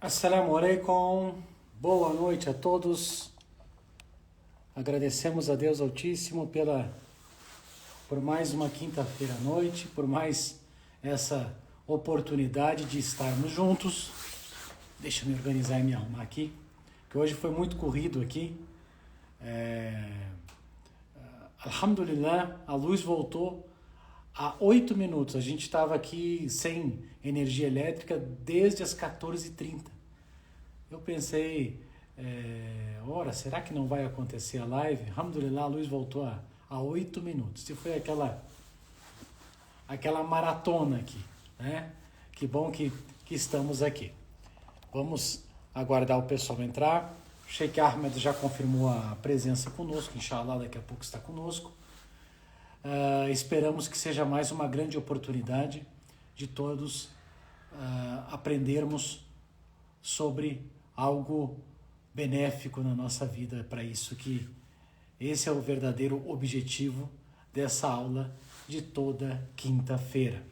Assalamu alaikum, boa noite a todos. Agradecemos a Deus Altíssimo por mais uma quinta-feira à noite, por mais essa oportunidade de estarmos juntos. Deixa eu me organizar e me arrumar aqui, que hoje foi muito corrido aqui. Alhamdulillah, a luz voltou há 8 minutos. A gente estava aqui sem energia elétrica desde as 14h30. Eu pensei, ora, será que não vai acontecer a live? Alhamdulillah, a luz voltou há 8 minutos. E foi aquela maratona aqui, né? Que bom que estamos aqui. Vamos aguardar o pessoal entrar. O Sheikh Ahmed já confirmou a presença conosco, inshallah, daqui a pouco está conosco. Esperamos que seja mais uma grande oportunidade de todos aprendermos sobre algo benéfico na nossa vida. Para isso que esse é o verdadeiro objetivo dessa aula de toda quinta-feira.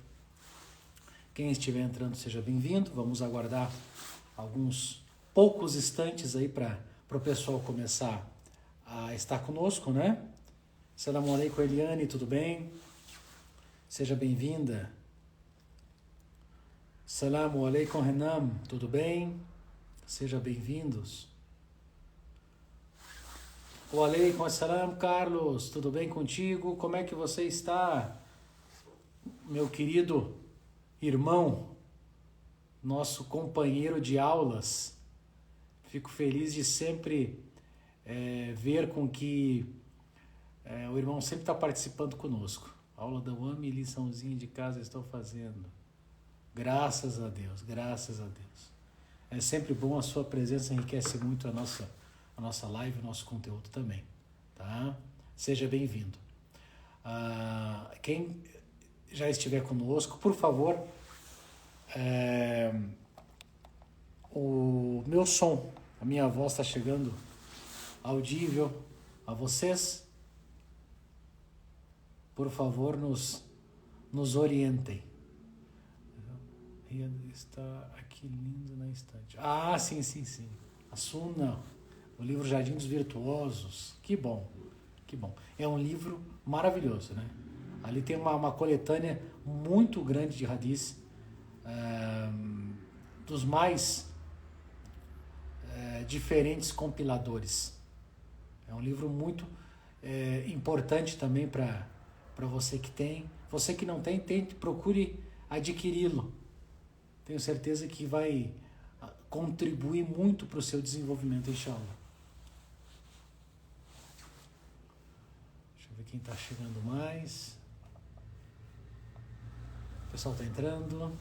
Quem estiver entrando, seja bem-vindo. Vamos aguardar alguns poucos instantes aí para o pessoal começar a estar conosco, né? Assalamu alaikum, Eliane, tudo bem? Seja bem-vinda. Assalamu alaikum, Renan, tudo bem? Seja bem-vindos. Wa alaikum assalam, Carlos, tudo bem contigo? Como é que você está? Meu querido irmão, nosso companheiro de aulas. Fico feliz de sempre ver com que o irmão sempre está participando conosco. Aula da UAM e liçãozinha de casa estou fazendo. Graças a Deus, graças a Deus. É sempre bom, a sua presença enriquece muito a nossa live, o nosso conteúdo também. Tá? Seja bem-vindo. Quem já estiver conosco, por favor, o meu som, a minha voz está chegando audível a vocês? Por favor, nos orientem. Está aqui lindo na estante. Ah, sim. A Sunna, o livro Jardim dos Virtuosos. Que bom, que bom. É um livro maravilhoso, né? Ali tem uma coletânea muito grande de hadiths, dos mais diferentes compiladores. É um livro muito importante também para você que tem. Você que não tem, procure adquiri-lo. Tenho certeza que vai contribuir muito para o seu desenvolvimento, inshallah. Deixa eu ver quem está chegando mais. O pessoal está entrando.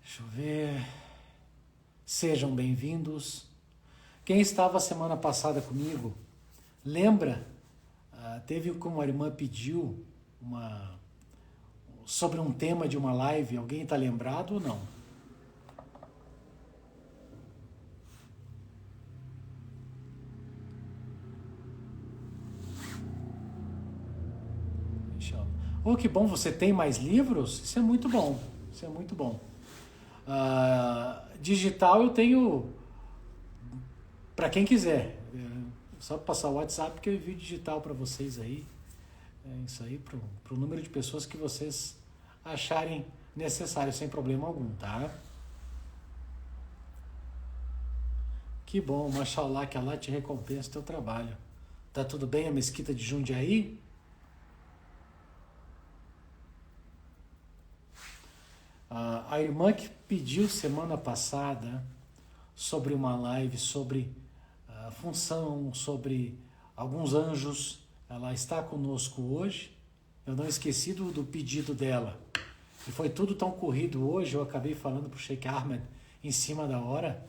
Deixa eu ver. Sejam bem-vindos. Quem estava semana passada comigo, lembra? Teve como a irmã pediu sobre um tema de uma live. Alguém está lembrado ou não? Oh, que bom, você tem mais livros? Isso é muito bom. Isso é muito bom. Digital eu tenho para quem quiser. Só passar o WhatsApp que eu envio digital para vocês aí. Isso aí para o número de pessoas que vocês acharem necessário, sem problema algum, tá? Que bom, mashallah, que Allah te recompense o teu trabalho. Tá tudo bem a mesquita de Jundiaí? A irmã que pediu semana passada sobre uma live, sobre a função, sobre alguns anjos, ela está conosco hoje. Eu não esqueci do pedido dela. E foi tudo tão corrido hoje, eu acabei falando para o Sheikh Ahmed em cima da hora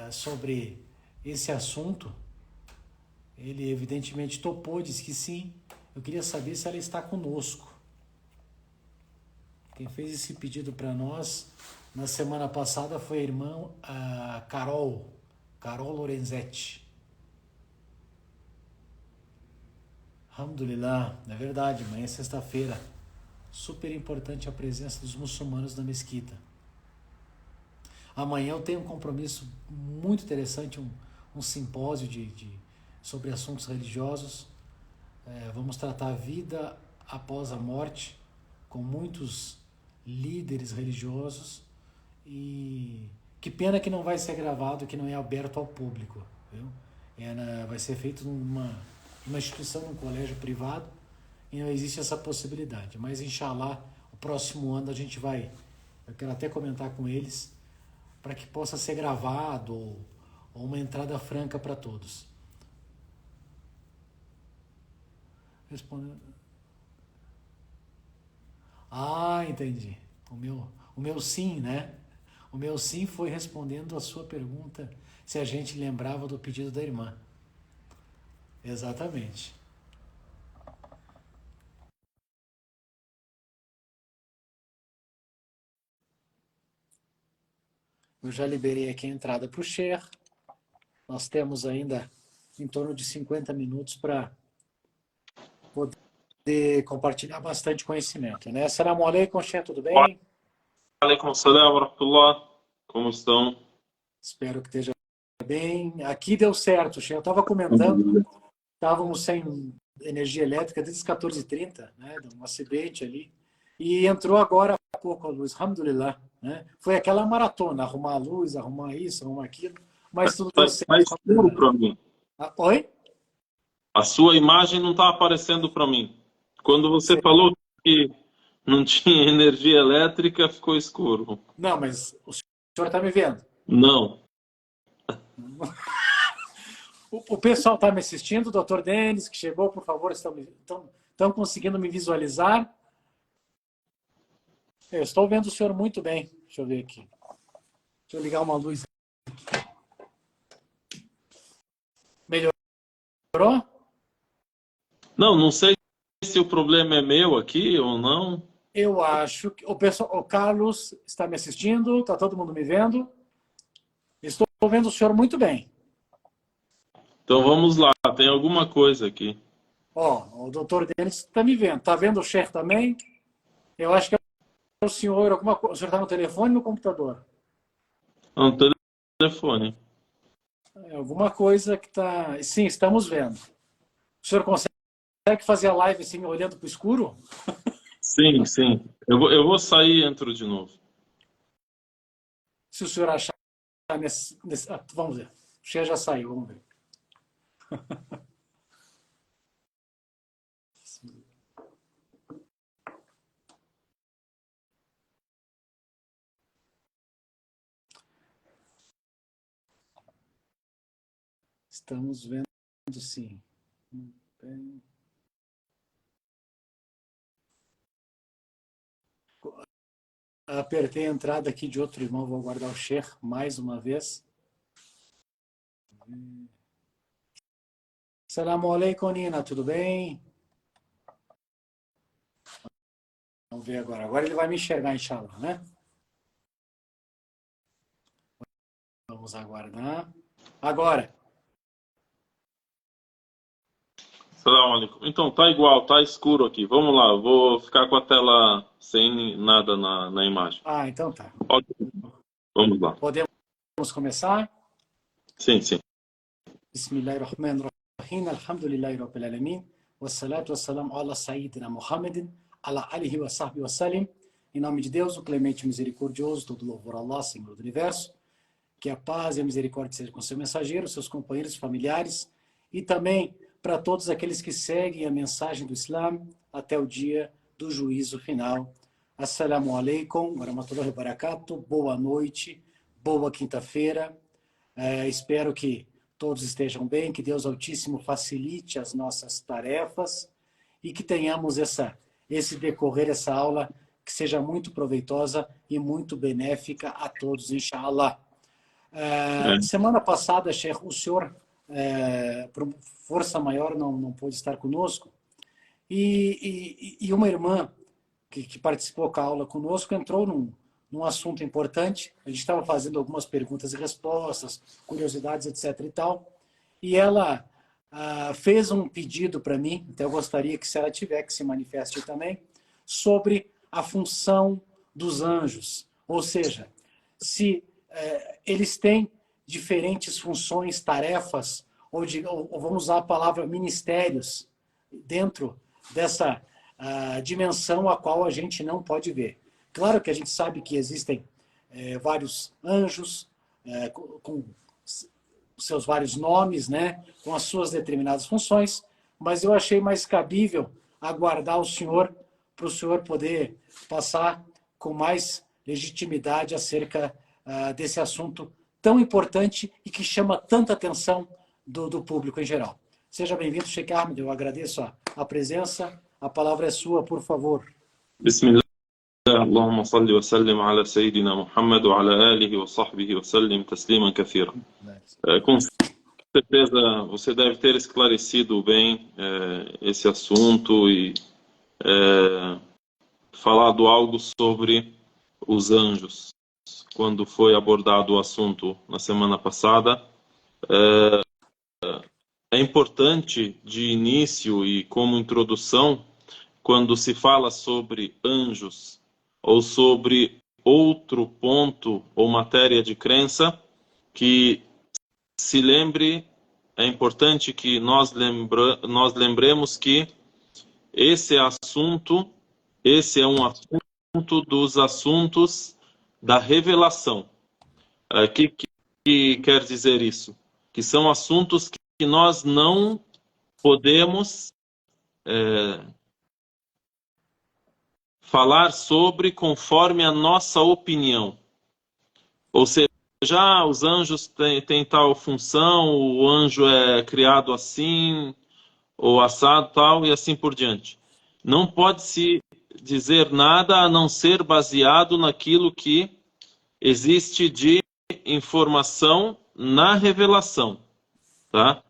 sobre esse assunto. Ele evidentemente topou, disse que sim. Eu queria saber se ela está conosco. Quem fez esse pedido para nós na semana passada foi a irmã Carol Lorenzetti. Alhamdulillah, é verdade, amanhã é sexta-feira. super importante a presença dos muçulmanos na mesquita. Amanhã eu tenho um compromisso muito interessante, um simpósio sobre assuntos religiosos. Vamos tratar a vida após a morte, com muitos líderes religiosos. E que pena que não vai ser gravado, que não é aberto ao público. Viu? Vai ser feito numa instituição, num colégio privado, e não existe essa possibilidade. Mas, inshallah, o próximo ano a gente vai... Eu quero até comentar com eles, para que possa ser gravado ou uma entrada franca para todos. Respondendo... Ah, entendi. O meu sim, né? O meu sim foi respondendo a sua pergunta, se a gente lembrava do pedido da irmã. Exatamente. Eu já liberei aqui a entrada para o Sheikh. Nós temos ainda em torno de 50 minutos para poder compartilhar bastante conhecimento, né? Assalamu alaikum, Sheikh, tudo bem? Alaikum assalam wa rahmatullah. Como estão? Espero que esteja bem. Aqui deu certo, Sheikh. Eu estava comentando, estávamos sem energia elétrica desde as 14h30, né? Um acidente ali. E entrou agora há pouco a luz, alhamdulillah. Né? Foi aquela maratona, arrumar a luz, arrumar isso, arrumar aquilo, mas tudo deu certo. Tá escuro para mim. Oi? A sua imagem não está aparecendo para mim. Quando você falou que não tinha energia elétrica, ficou escuro. Não, mas o senhor está me vendo? Não. O pessoal está me assistindo, o doutor Denis, que chegou, por favor, estão conseguindo me visualizar? Eu estou vendo o senhor muito bem. Deixa eu ver aqui. Deixa eu ligar uma luz. Melhorou? Não sei se o problema é meu aqui ou não. Eu acho que o Carlos está me assistindo, está todo mundo me vendo. Estou vendo o senhor muito bem. Então vamos lá, tem alguma coisa aqui. Ó, o doutor Denis está me vendo. Está vendo o Sheikh também? Eu acho que é o senhor, alguma coisa. O senhor está no telefone ou no computador? No telefone. É alguma coisa que está... Sim, estamos vendo. O senhor consegue fazer a live assim, olhando para o escuro? Sim, sim. Eu vou sair e entro de novo. Se o senhor achar vamos ver. O Sheikh já saiu, vamos ver. Estamos vendo, sim. Apertei a entrada aqui de outro irmão, vou aguardar o Sheikh mais uma vez. Assalamu alaikum, Nina, tudo bem? Vamos ver agora. Agora ele vai me enxergar, inshallah, né? Vamos aguardar. Agora. Salam alaikum. Então, tá igual, tá escuro aqui. Vamos lá, vou ficar com a tela sem nada na imagem. Ah, então tá. Vamos lá. Podemos começar? Sim, sim. Bismillahirrahmanirrahim. Alhamdulillahi rabbil alamin. Wassalatu wassalamu ala sayyidina Muhammadin, ala alihi wa sahbihi wa salim. Em nome de Deus, o clemente e misericordioso, todo louvor a Allah, Senhor do Universo. Que a paz e a misericórdia sejam com seu mensageiro, seus companheiros, familiares e também para todos aqueles que seguem a mensagem do Islã até o dia do juízo final. Assalamu alaikum wa rahmatullahi wa barakatuh. Boa noite, boa quinta-feira. Espero que todos estejam bem, que Deus Altíssimo facilite as nossas tarefas e que tenhamos esse decorrer, essa aula, que seja muito proveitosa e muito benéfica a todos, inshallah. Semana passada, Sheikh, o senhor, por força maior, não pôde estar conosco. E uma irmã que participou com a aula conosco entrou num assunto importante. A gente estava fazendo algumas perguntas e respostas, curiosidades, etc. e tal. E ela fez um pedido para mim, então eu gostaria que, se ela tiver, que se manifeste também, sobre a função dos anjos. Ou seja, se eles têm diferentes funções, tarefas, ou vamos usar a palavra ministérios, dentro dessa dimensão a qual a gente não pode ver. Claro que a gente sabe que existem vários anjos com seus vários nomes, né, com as suas determinadas funções, mas eu achei mais cabível aguardar o senhor para o senhor poder passar com mais legitimidade acerca desse assunto tão importante e que chama tanta atenção do público em geral. Seja bem-vindo, Sheikh Ahmed, eu agradeço a presença. A palavra é sua, por favor. Bismillah, Allahumma salli wa sallim ala Sayyidina Muhammad wa ala alihi wa sahbihi wa sallim tasliman kathiran. Com certeza você deve ter esclarecido bem esse assunto e falado algo sobre os anjos. Quando foi abordado o assunto na semana passada, é importante de início e como introdução, quando se fala sobre anjos ou sobre outro ponto ou matéria de crença, que se lembre, é importante que nós lembremos que esse é um assunto dos assuntos da revelação. O que quer dizer isso? Que são assuntos que nós não podemos falar sobre conforme a nossa opinião. Ou seja, os anjos têm tal função, o anjo é criado assim, ou assado, tal, e assim por diante. Não pode-se dizer nada a não ser baseado naquilo que existe de informação na revelação. Tá?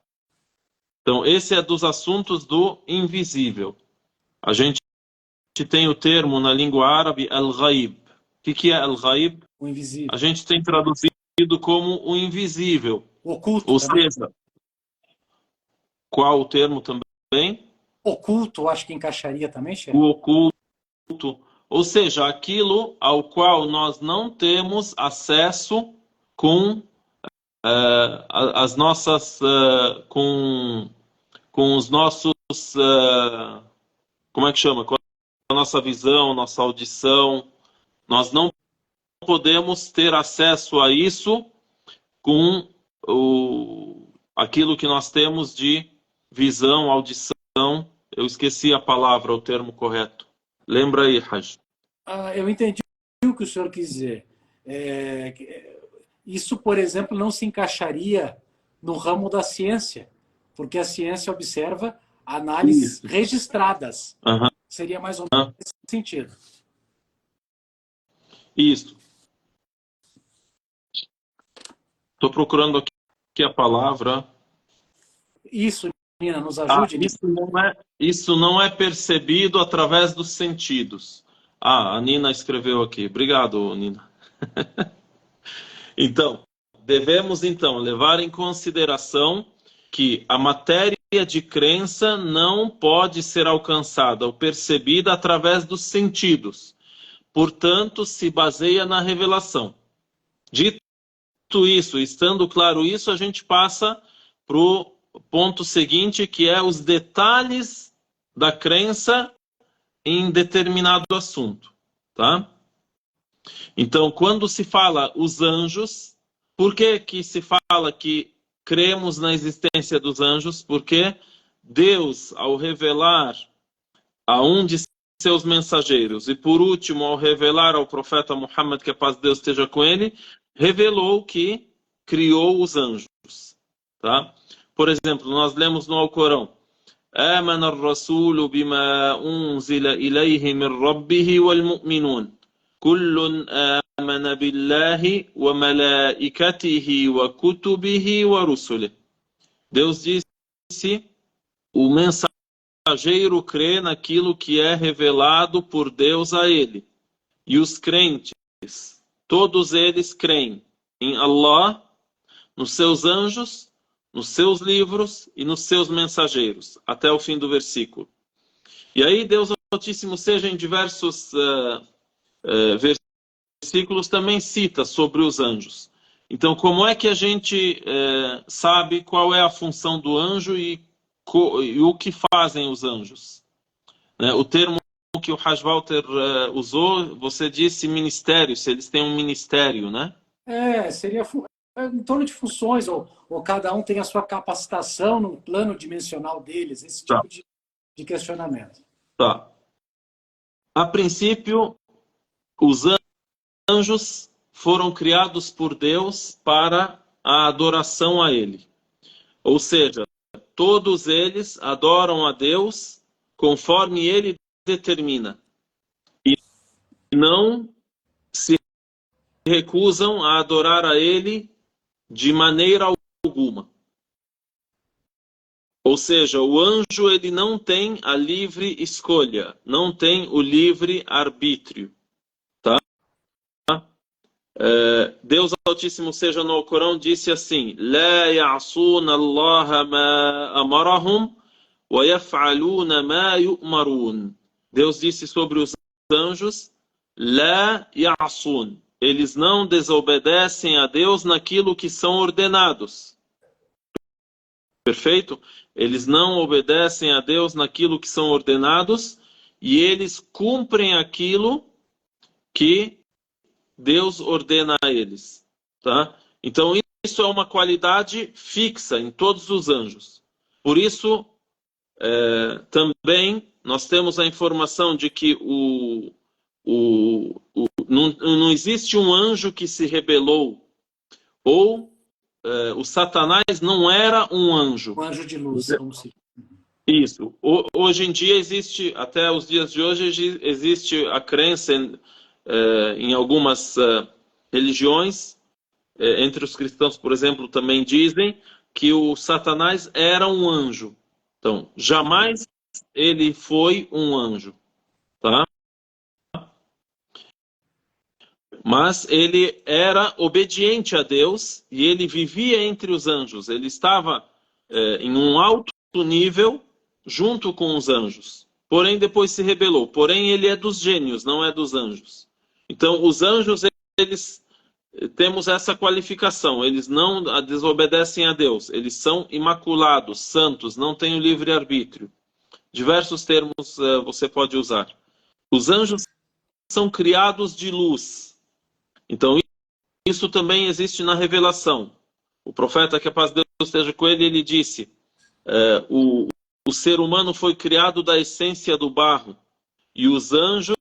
Então, esse é dos assuntos do invisível. A gente tem o termo na língua árabe, al-ghaib. O que é al-ghaib? O invisível. A gente tem traduzido como o invisível. O oculto. Ou também. seja, qual o termo também? Oculto, acho que encaixaria também, chefe. O oculto. Ou seja, aquilo ao qual nós não temos acesso com as nossas... com os nossos... como é que chama? Com a nossa visão, nossa audição. Nós não podemos ter acesso a isso com aquilo que nós temos de visão, audição. Eu esqueci a palavra, o termo correto. Lembra aí, Haj. Eu entendi o que o senhor quis dizer. Isso, por exemplo, não se encaixaria no ramo da ciência, porque a ciência observa análises registradas. Uhum. Seria mais ou menos nesse sentido. Isso. Estou procurando aqui a palavra. Isso, Nina, nos ajude. Isso não é percebido através dos sentidos. A Nina escreveu aqui. Obrigado, Nina. Então, devemos levar em consideração que a matéria de crença não pode ser alcançada ou percebida através dos sentidos. Portanto, se baseia na revelação. Dito isso, estando claro isso, a gente passa para o ponto seguinte, que é os detalhes da crença em determinado assunto. Tá? Então, quando se fala os anjos, por que se fala que cremos na existência dos anjos? Porque Deus, ao revelar a um de seus mensageiros, e por último, ao revelar ao profeta Muhammad, que a paz de Deus esteja com ele, revelou que criou os anjos. Tá? Por exemplo, nós lemos no Alcorão: آمن الرسول بما أنزل إليه من ربه والمؤمنون كل آمن بالله وملائكته وكتبه ورسله. Deus disse: o mensageiro crê naquilo que é revelado por Deus a ele. E os crentes, todos eles creem em Allah, nos seus anjos, nos seus livros e nos seus mensageiros, até o fim do versículo. E aí Deus Altíssimo seja em diversos versículos também cita sobre os anjos. Então, como é que a gente sabe qual é a função do anjo e o que fazem os anjos? Né? O termo que o Haj Walter usou, você disse ministério, se eles têm um ministério, né? Seria em torno de funções, ou cada um tem a sua capacitação no plano dimensional deles, esse Tá. tipo de questionamento. Tá. A princípio, os anjos foram criados por Deus para a adoração a Ele. Ou seja, todos eles adoram a Deus conforme Ele determina. E não se recusam a adorar a Ele de maneira alguma. Ou seja, o anjo ele não tem a livre escolha, não tem o livre arbítrio. Tá? Deus Altíssimo seja no Alcorão disse assim: لا يعصون الله ما أمرهم ويفعلون ما يؤمرون. Deus disse sobre os anjos: لا يعصون. Eles não desobedecem a Deus naquilo que são ordenados. Perfeito? Eles não obedecem a Deus naquilo que são ordenados e eles cumprem aquilo que Deus ordena a eles. Tá? Então, isso é uma qualidade fixa em todos os anjos. Por isso, também nós temos a informação de que não existe um anjo que se rebelou ou o Satanás não era um anjo. Um anjo de luz, como se... Isso. Hoje em dia existe, até os dias de hoje, existe a crença em algumas religiões, entre os cristãos, por exemplo, também dizem que o Satanás era um anjo. Então, jamais ele foi um anjo. Tá? Mas ele era obediente a Deus e ele vivia entre os anjos. Ele estava em um alto nível junto com os anjos. Porém, depois se rebelou. Porém, ele é dos gênios, não é dos anjos. Então, os anjos, eles temos essa qualificação. Eles não desobedecem a Deus. Eles são imaculados, santos, não têm o livre-arbítrio. Diversos termos você pode usar. Os anjos são criados de luz. Então, isso também existe na revelação. O profeta, que a paz de Deus esteja com ele, ele disse: o ser humano foi criado da essência do barro, e os anjos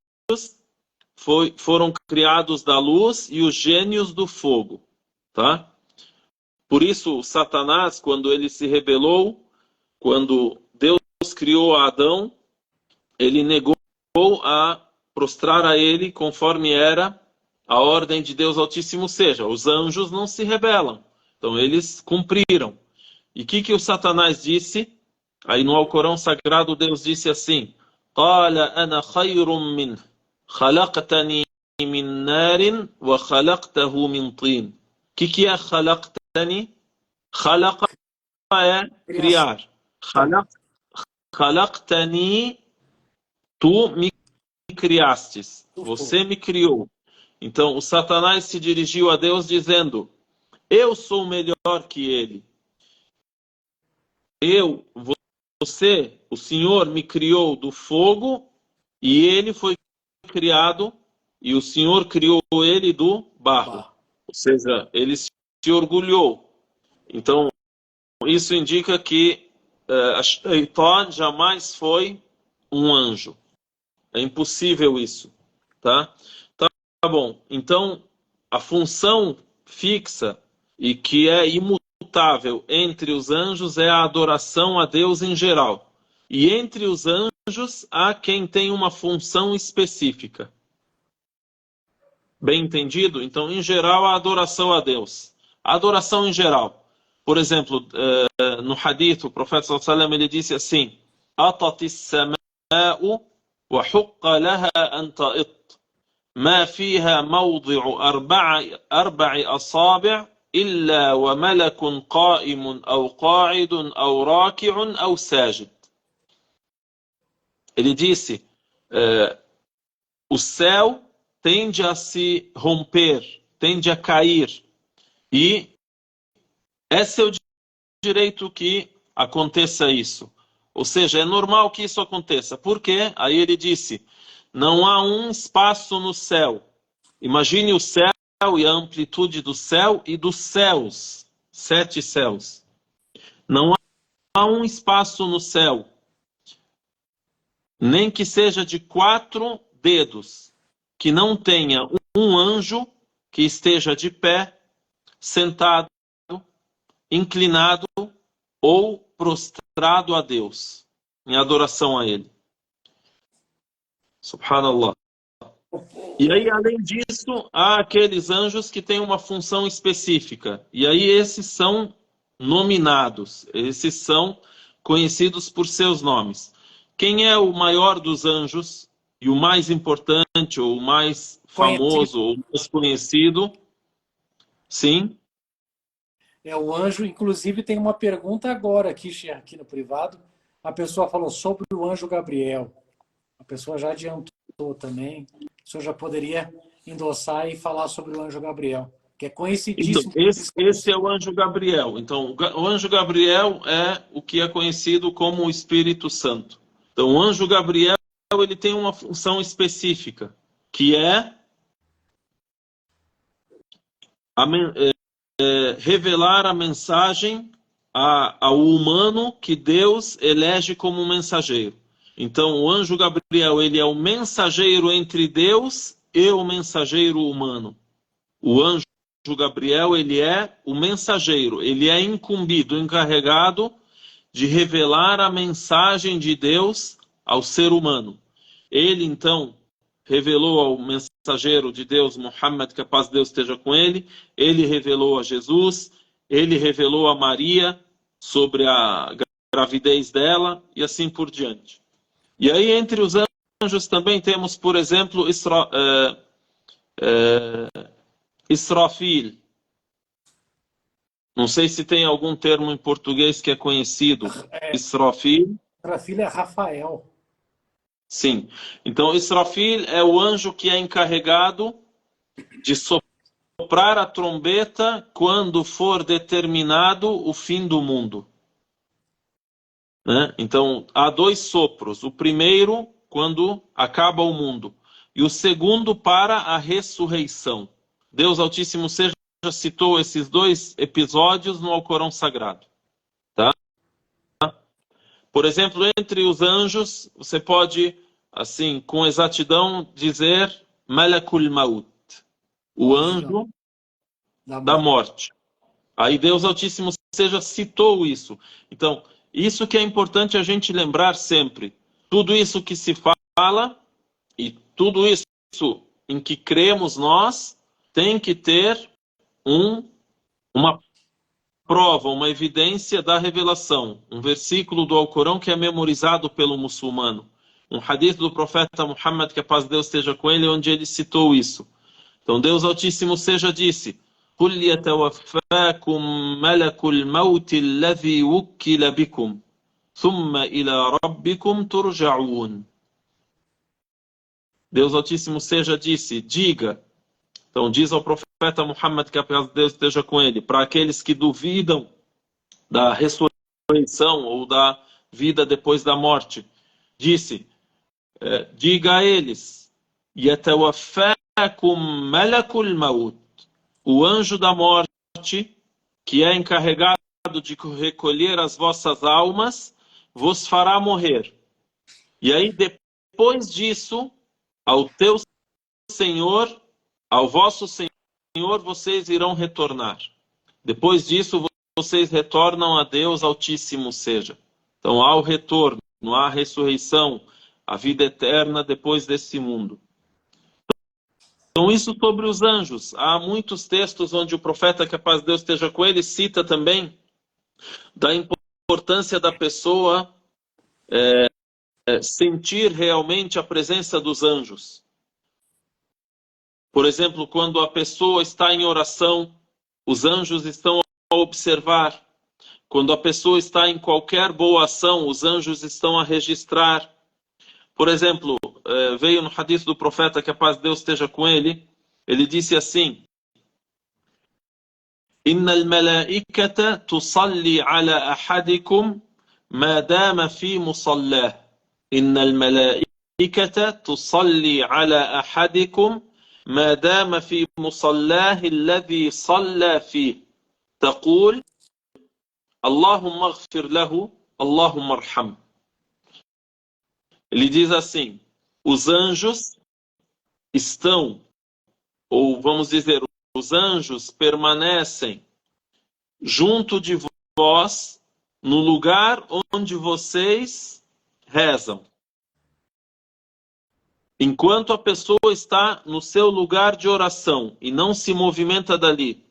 foram criados da luz e os gênios do fogo. Tá? Por isso, o Satanás, quando ele se rebelou, quando Deus criou Adão, ele negou a prostrar a ele conforme era a ordem de Deus Altíssimo seja. Os anjos não se rebelam. Então eles cumpriram. E o que o Satanás disse? Aí no Alcorão Sagrado Deus disse assim: قَالَ أَنَا خَيْرٌ مِّنْهُ خَلَقْتَنِي مِنْ نَارٍ وَخَلَقْتَهُ مِنْ طِينٍ. O que é خَلَقْتَنِي? خَلَقَ é criar. خَلَقْتَنِي, tu me criastes. Você me criou. Então, o Satanás se dirigiu a Deus dizendo: eu sou melhor que ele. Você, o Senhor me criou do fogo e ele foi criado e o Senhor criou ele do barro. Ou seja, ele se orgulhou. Então, isso indica que a Shaitan jamais foi um anjo. É impossível isso. Tá bom. Então, a função fixa e que é imutável entre os anjos é a adoração a Deus em geral. E entre os anjos há quem tem uma função específica. Bem entendido? Então, em geral, a adoração a Deus. A adoração em geral. Por exemplo, no hadith, o profeta sallallahu alaihi wasallam, ele disse assim: "Atatis sama'u wa hukka laha an ta'it. ما فيها موضع أربع أصابع إلا وملك قائم أو قاعد أو راكع أو ساجد." Ele disse: o céu tende a se romper, tende a cair. E esse é o direito que aconteça isso. Ou seja, é normal que isso aconteça. Por quê? Aí ele disse, não há um espaço no céu. Imagine o céu e a amplitude do céu e dos céus. 7 céus. Não há um espaço no céu, nem que seja de 4 dedos, que não tenha um anjo que esteja de pé, sentado, inclinado ou prostrado a Deus, em adoração a Ele. Subhanallah. E aí, além disso, há aqueles anjos que têm uma função específica. E aí esses são nominados, esses são conhecidos por seus nomes. Quem é o maior dos anjos e o mais importante, ou o mais famoso, ou o mais conhecido? Sim. É o anjo, inclusive tem uma pergunta agora aqui no privado. A pessoa falou sobre o anjo Gabriel. A pessoa já adiantou também. O senhor já poderia endossar e falar sobre o anjo Gabriel, que é conhecidíssimo. Então, esse é o anjo Gabriel. Então, o anjo Gabriel é o que é conhecido como o Espírito Santo. Então, o anjo Gabriel ele tem uma função específica, que é revelar a mensagem ao humano que Deus elege como mensageiro. Então, o anjo Gabriel ele é o mensageiro entre Deus e o mensageiro humano. O anjo Gabriel ele é o mensageiro, ele é incumbido, encarregado de revelar a mensagem de Deus ao ser humano. Ele, então, revelou ao mensageiro de Deus, Muhammad, que a paz de Deus esteja com ele revelou a Jesus, ele revelou a Maria sobre a gravidez dela e assim por diante. E aí, entre os anjos também temos, por exemplo, Israfil. Não sei se tem algum termo em português que é conhecido. Israfil. Israfil é Rafael. Sim. Então, Israfil é o anjo que é encarregado de soprar a trombeta quando for determinado o fim do mundo. Né? Então, há 2 sopros. O primeiro, quando acaba o mundo. E o segundo, para a ressurreição. Deus Altíssimo seja citou esses 2 episódios no Alcorão Sagrado. Tá? Por exemplo, entre os anjos, você pode, assim, com exatidão, dizer Malakul Maut, o anjo da morte. Aí Deus Altíssimo seja citou isso. Então, isso que é importante a gente lembrar sempre. Tudo isso que se fala e tudo isso em que cremos nós tem que ter uma prova, uma evidência da revelação. Um versículo do Alcorão que é memorizado pelo muçulmano. Um hadith do profeta Muhammad, que a paz de Deus esteja com ele, onde ele citou isso. Então Deus Altíssimo seja disse: قُلْ يَتَوَفَّاكُمْ مَلَكُ الْمَوْتِ الَّذِي وُكِّلَ بِكُمْ ثُمَّ إِلَى رَبِّكُمْ تُرْجَعُونَ. Deus Altíssimo seja disse, diga. Então diz ao profeta Muhammad, que a paz de Deus esteja com ele, para aqueles que duvidam da ressurreição ou da vida depois da morte, disse, diga a eles, يَتَوَفَّاكُمْ مَلَكُ الْمَوْتِ, o anjo da morte, que é encarregado de recolher as vossas almas, vos fará morrer. E aí, depois disso, ao teu Senhor, ao vosso Senhor, vocês irão retornar. Depois disso, vocês retornam a Deus Altíssimo seja. Então, há o retorno, há a ressurreição, a vida eterna depois desse mundo. Então, isso sobre os anjos. Há muitos textos onde o profeta, que a paz de Deus esteja com ele, cita também da importância da pessoa sentir realmente a presença dos anjos. Por exemplo, quando a pessoa está em oração, os anjos estão a observar. Quando a pessoa está em qualquer boa ação, os anjos estão a registrar. Por exemplo, veio no hadith do profeta, que a paz de Deus esteja com ele, ele disse assim: Inna al-malaikata tusalli ala ahadikum ma dama fi musallah. Inna al-malaikata tusalli ala ahadikum ما دام في مصلاه الذي صلى فيه تقول اللهم اغفر له اللهم ارحمه. Ele diz assim: os anjos estão, ou vamos dizer, os anjos permanecem junto de vós no lugar onde vocês rezam. Enquanto a pessoa está no seu lugar de oração e não se movimenta dali,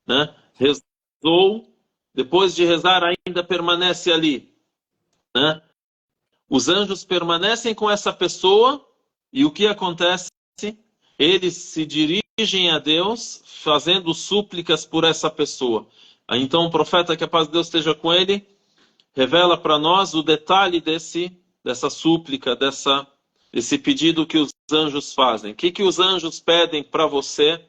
né? Rezou, depois de rezar ainda permanece ali, né? Os anjos permanecem com essa pessoa e o que acontece? Eles se dirigem a Deus fazendo súplicas por essa pessoa. Então o profeta, que a paz de Deus esteja com ele, revela para nós o detalhe dessa súplica, esse pedido que os anjos fazem. O que os anjos pedem para você?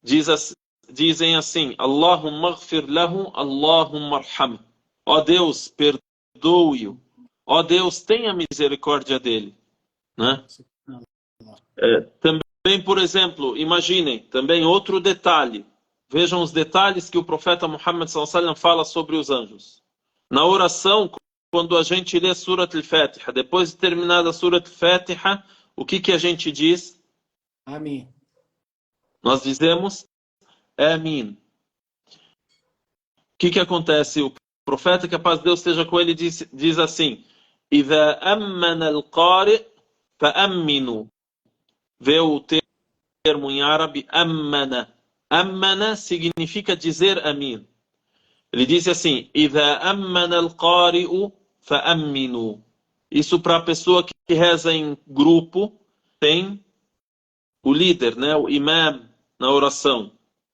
Dizem assim: Allahumma ighfir lahu, Allahumma arham. Ó Deus, perdoe-o. Ó Deus, tenha misericórdia dele. Né? Também, por exemplo, imaginem, também outro detalhe. Vejam os detalhes que o profeta Muhammad sallallahu alaihi wasallam fala sobre os anjos. Na oração, quando a gente lê Surat al-Fatiha, depois de terminada a Surat al-Fatiha, o que a gente diz? Amém. Nós dizemos Amém. O que acontece? O profeta, que a paz de Deus esteja com ele, diz assim: إِذَا أَمَّنَ الْقَارِئ فَأَمِّنُوا. Vê o termo em árabe, Ammana. Ammana significa dizer Amém. Ele disse assim: إِذَا أَمَّنَ الْقَارِئُ فَأَمِّنُوا. Isso para a pessoa que reza em grupo, tem o líder, né, o imam na oração.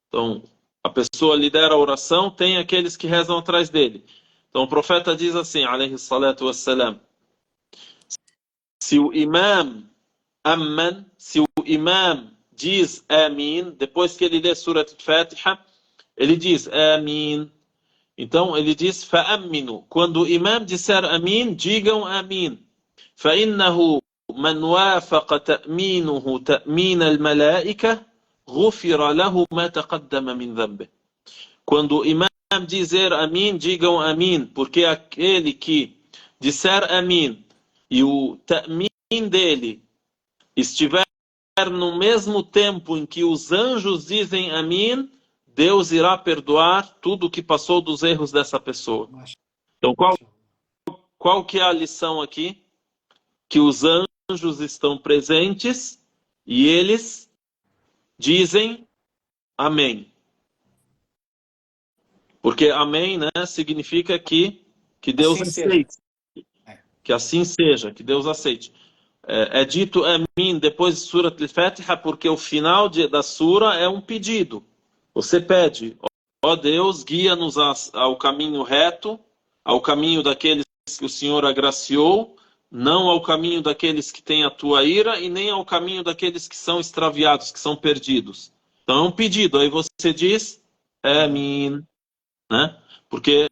Então, a pessoa lidera a oração, tem aqueles que rezam atrás dele. Então, o profeta diz assim, alayhi salatu wassalam, se o imam diz Amém, depois que ele lê Surat al-Fatiha, ele diz Amém. Então, ele diz فَأَمِّنُوا. Quando o imam disser Amém, digam Amém. فَإِنَّهُ مَنْ وَافَقَ تَأْمِينُهُ تَأْمِينَ الْمَلَائِكَةِ غُفِرَ لَهُ مَا تَقَدَّمَ مِنْ ذَنْبِهِ. Quando o imam dizer Amém, digam Amém, porque aquele que disser Amém e o ta'min dele estiver no mesmo tempo em que os anjos dizem Amém, Deus irá perdoar tudo o que passou dos erros dessa pessoa. Então, qual que é a lição aqui? Que os anjos estão presentes e eles dizem Amém. Porque Amém, né, significa que Deus assim aceite. Que assim seja, que Deus aceite. É dito Amém depois de Surat al-Fatiha porque o final da sura é um pedido. Você pede, ó Deus, guia-nos ao caminho reto, ao caminho daqueles que o Senhor agraciou, não ao caminho daqueles que têm a tua ira e nem ao caminho daqueles que são extraviados, que são perdidos. Então é um pedido, aí você diz Amém, né? Porque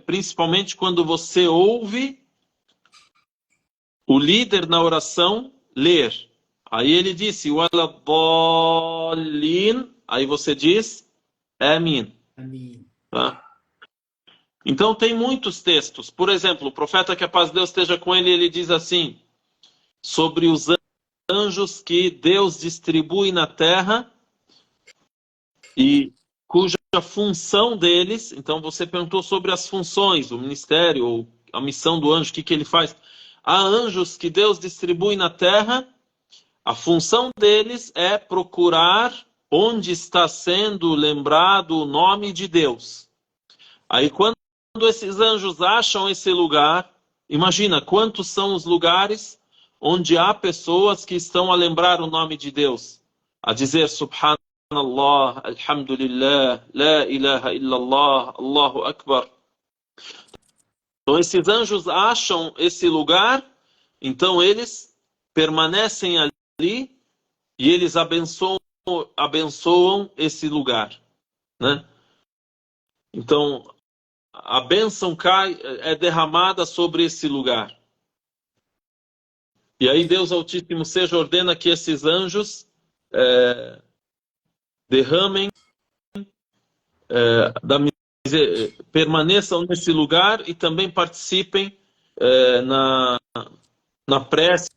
principalmente quando você ouve o líder na oração ler. Aí ele disse Wala-dallin. Aí você diz Amém. Amém. Tá? Então tem muitos textos. Por exemplo, o profeta, que a paz de Deus esteja com ele, ele diz assim, sobre os anjos que Deus distribui na terra e cuja função deles... Então você perguntou sobre as funções, o ministério, ou a missão do anjo, o que ele faz. Há anjos que Deus distribui na terra, a função deles é procurar onde está sendo lembrado o nome de Deus. Aí quando esses anjos acham esse lugar, imagina quantos são os lugares onde há pessoas que estão a lembrar o nome de Deus, a dizer Subhanallah, Alhamdulillah, La ilaha illallah, Allahu Akbar. Então esses anjos acham esse lugar então eles permanecem ali e eles abençoam esse lugar, né? Então, a bênção é derramada sobre esse lugar. E aí Deus Altíssimo seja ordena que esses anjos derramem, permaneçam nesse lugar e também participem na prece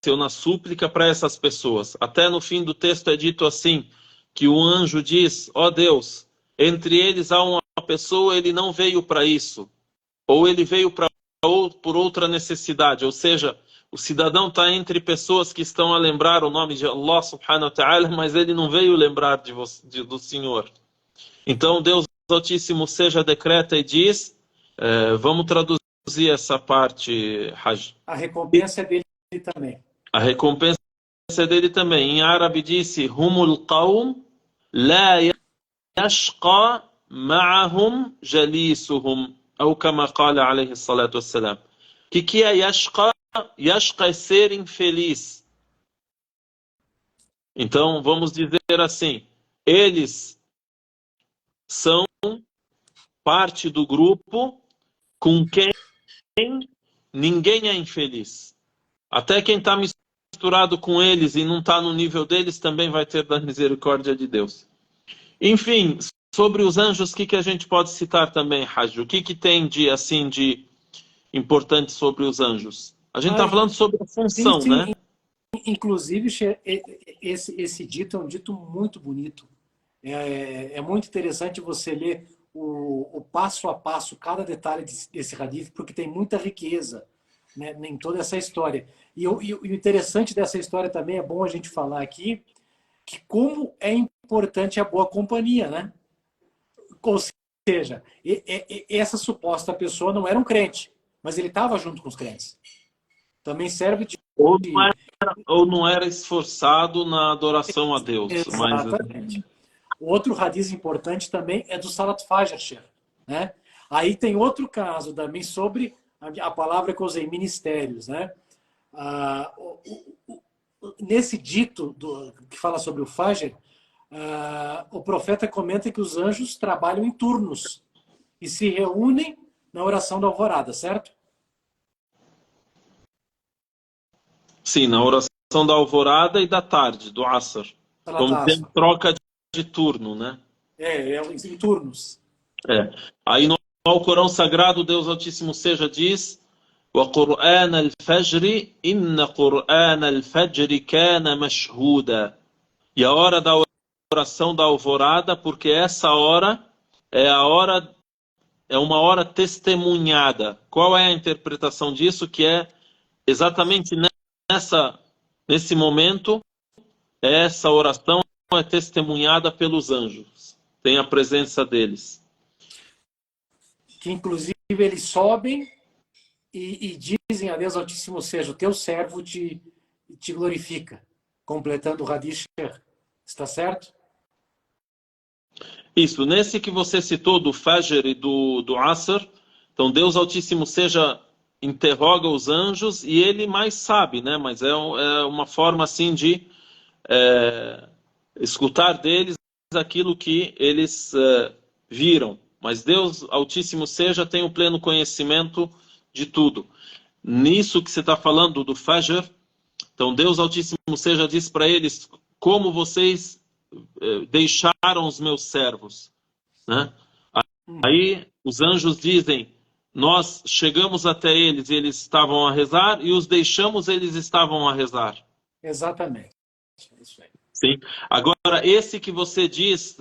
ou na súplica para essas pessoas. Até no fim do texto é dito assim, que o anjo diz, ó Deus, entre eles há uma pessoa, ele não veio para isso, ou ele veio por outra necessidade, ou seja, o cidadão está entre pessoas que estão a lembrar o nome de Allah subhanahu wa ta'ala, mas ele não veio lembrar do Senhor. Então Deus Altíssimo seja decreta e diz, vamos traduzir essa parte, Hajj. A recompensa é dele também. A recompensa dele também. Em árabe disse, Humul qawm la yashqa ma'ahum jalisuhum. Ou kama qala alayhi salatu wassalam. Que é yashqa? Yashqa é ser infeliz. Então, vamos dizer assim, eles são parte do grupo com quem ninguém é infeliz. Até quem está misturado com eles e não está no nível deles também vai ter da misericórdia de Deus. Enfim, sobre os anjos, o que a gente pode citar também, Hajj? O que tem de importante sobre os anjos? A gente está falando sobre a função, sim. né? Inclusive, esse dito é um dito muito bonito. É muito interessante você ler o passo a passo, cada detalhe desse hadith, porque tem muita riqueza, né, em toda essa história. E o interessante dessa história também, é bom a gente falar aqui, que como é importante a boa companhia, né? Ou seja, essa suposta pessoa não era um crente, mas ele estava junto com os crentes. Também serve de... Ou não era esforçado na adoração a Deus. Exatamente. Outro hadith importante também é do Salat Fajr, né? Aí tem outro caso também sobre a palavra que eu usei, ministérios, né? Nesse dito que fala sobre o Fajr, o profeta comenta que os anjos trabalham em turnos e se reúnem na oração da alvorada, certo? Sim, na oração da alvorada e da tarde, do Asr. Como tem troca de turno, né? Em turnos. Aí no Alcorão Sagrado, Deus Altíssimo seja diz: وَقُرْآنَ الْفَجْرِ إِنَّ قُرْآنَ الْفَجْرِ كَانَ مَشْهُودًا. E a hora da oração da alvorada, porque essa hora é uma hora testemunhada. Qual é a interpretação disso? Que é exatamente nesse momento, essa oração é testemunhada pelos anjos. Tem a presença deles. Que inclusive eles sobem e dizem a Deus Altíssimo seja, o teu servo te glorifica. Completando o hadith, está certo? Isso, nesse que você citou do Fajr e do Asr, então Deus Altíssimo seja interroga os anjos e ele mais sabe, né? Mas é uma forma assim de escutar deles aquilo que eles viram. Mas Deus Altíssimo seja tem o pleno conhecimento de tudo. Nisso que você está falando do Fajr, então Deus Altíssimo seja diz para eles como vocês deixaram os meus servos, né? Aí os anjos dizem, nós chegamos até eles e eles estavam a rezar e os deixamos eles estavam a rezar. Exatamente. É isso aí. Sim. Agora, esse que você diz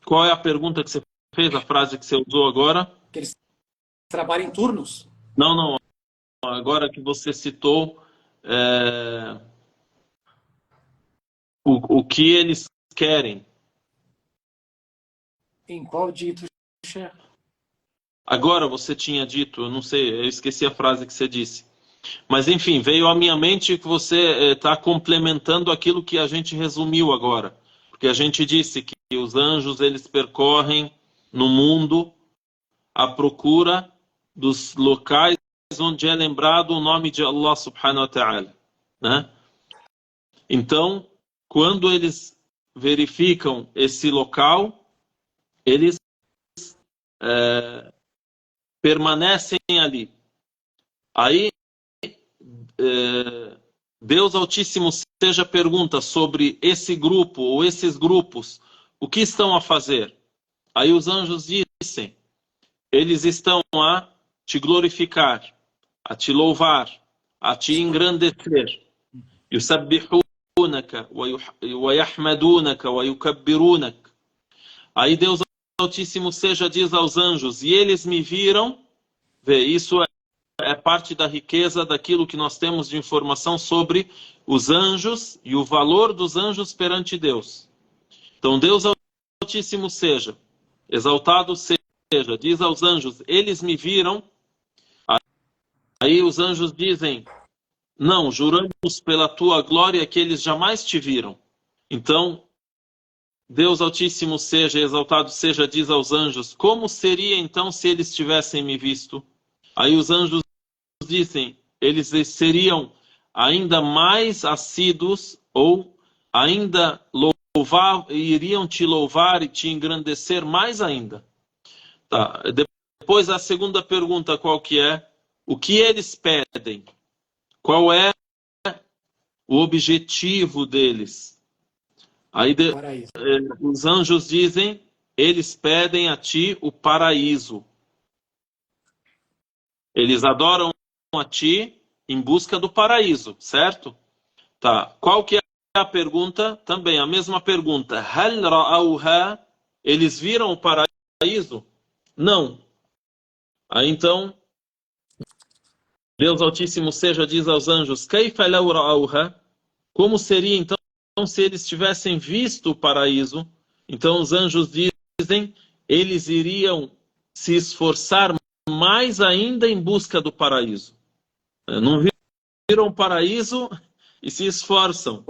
qual é a pergunta que você fez, a frase que você usou agora? Que eles trabalham em turnos? Não. Agora que você citou o que eles querem. Em qual dito, Sheikh? Agora você tinha dito, eu não sei, eu esqueci a frase que você disse. Mas enfim, veio à minha mente que você está complementando aquilo que a gente resumiu agora. Porque a gente disse que os anjos eles percorrem no mundo à procura dos locais onde é lembrado o nome de Allah subhanahu wa ta'ala, né? Então, quando eles verificam esse local, eles permanecem ali. Aí, Deus Altíssimo seja pergunta sobre esse grupo ou esses grupos, o que estão a fazer? Aí os anjos dizem, eles estão a te glorificar, a te louvar, a te engrandecer. Yusabbihunaka wa yahmadunaka wa yukabbirunak. Aí Deus Altíssimo seja diz aos anjos, e eles me viram, vê, isso é parte da riqueza daquilo que nós temos de informação sobre os anjos e o valor dos anjos perante Deus. Então Deus Altíssimo seja, exaltado seja, diz aos anjos, eles me viram. Aí os anjos dizem, não, juramos pela tua glória que eles jamais te viram. Então, Deus Altíssimo seja, exaltado seja, diz aos anjos, como seria então se eles tivessem me visto? Aí os anjos dizem, eles seriam ainda mais assíduos ou ainda iriam te louvar e te engrandecer mais ainda. Tá. Depois a segunda pergunta, qual que é? O que eles pedem? Qual é o objetivo deles? Aí os anjos dizem, eles pedem a ti o paraíso. Eles adoram a ti em busca do paraíso, certo? Tá. Qual que é a pergunta? Também a mesma pergunta. Hal ra'awha? Eles viram o paraíso? Não. Aí então, Deus Altíssimo seja diz aos anjos, Kayfa law ra'awha? Como seria então se eles tivessem visto o paraíso? Então os anjos dizem, eles iriam se esforçar mais ainda em busca do paraíso. Não viram o paraíso e se esforçam.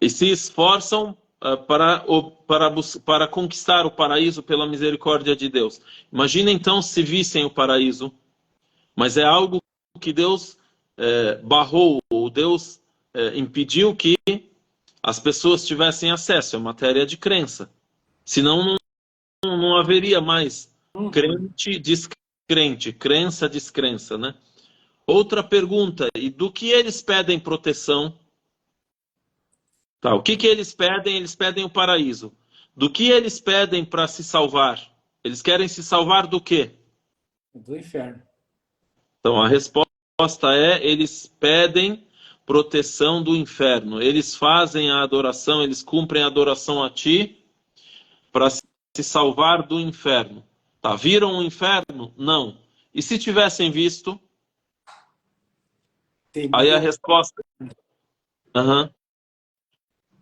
E se esforçam para conquistar o paraíso pela misericórdia de Deus. Imagina então se vissem o paraíso, mas é algo que Deus barrou, ou Deus impediu que as pessoas tivessem acesso, é matéria de crença. Senão não haveria mais crente, descrente, crença, descrença, né? Outra pergunta, e do que eles pedem proteção? Tá, o que eles pedem? Eles pedem o paraíso. Do que eles pedem para se salvar? Eles querem se salvar do quê? Do inferno. Então a resposta é, eles pedem proteção do inferno. Eles fazem a adoração, eles cumprem a adoração a ti para se salvar do inferno. Tá, viram o inferno? Não. E se tivessem visto? Aí a resposta...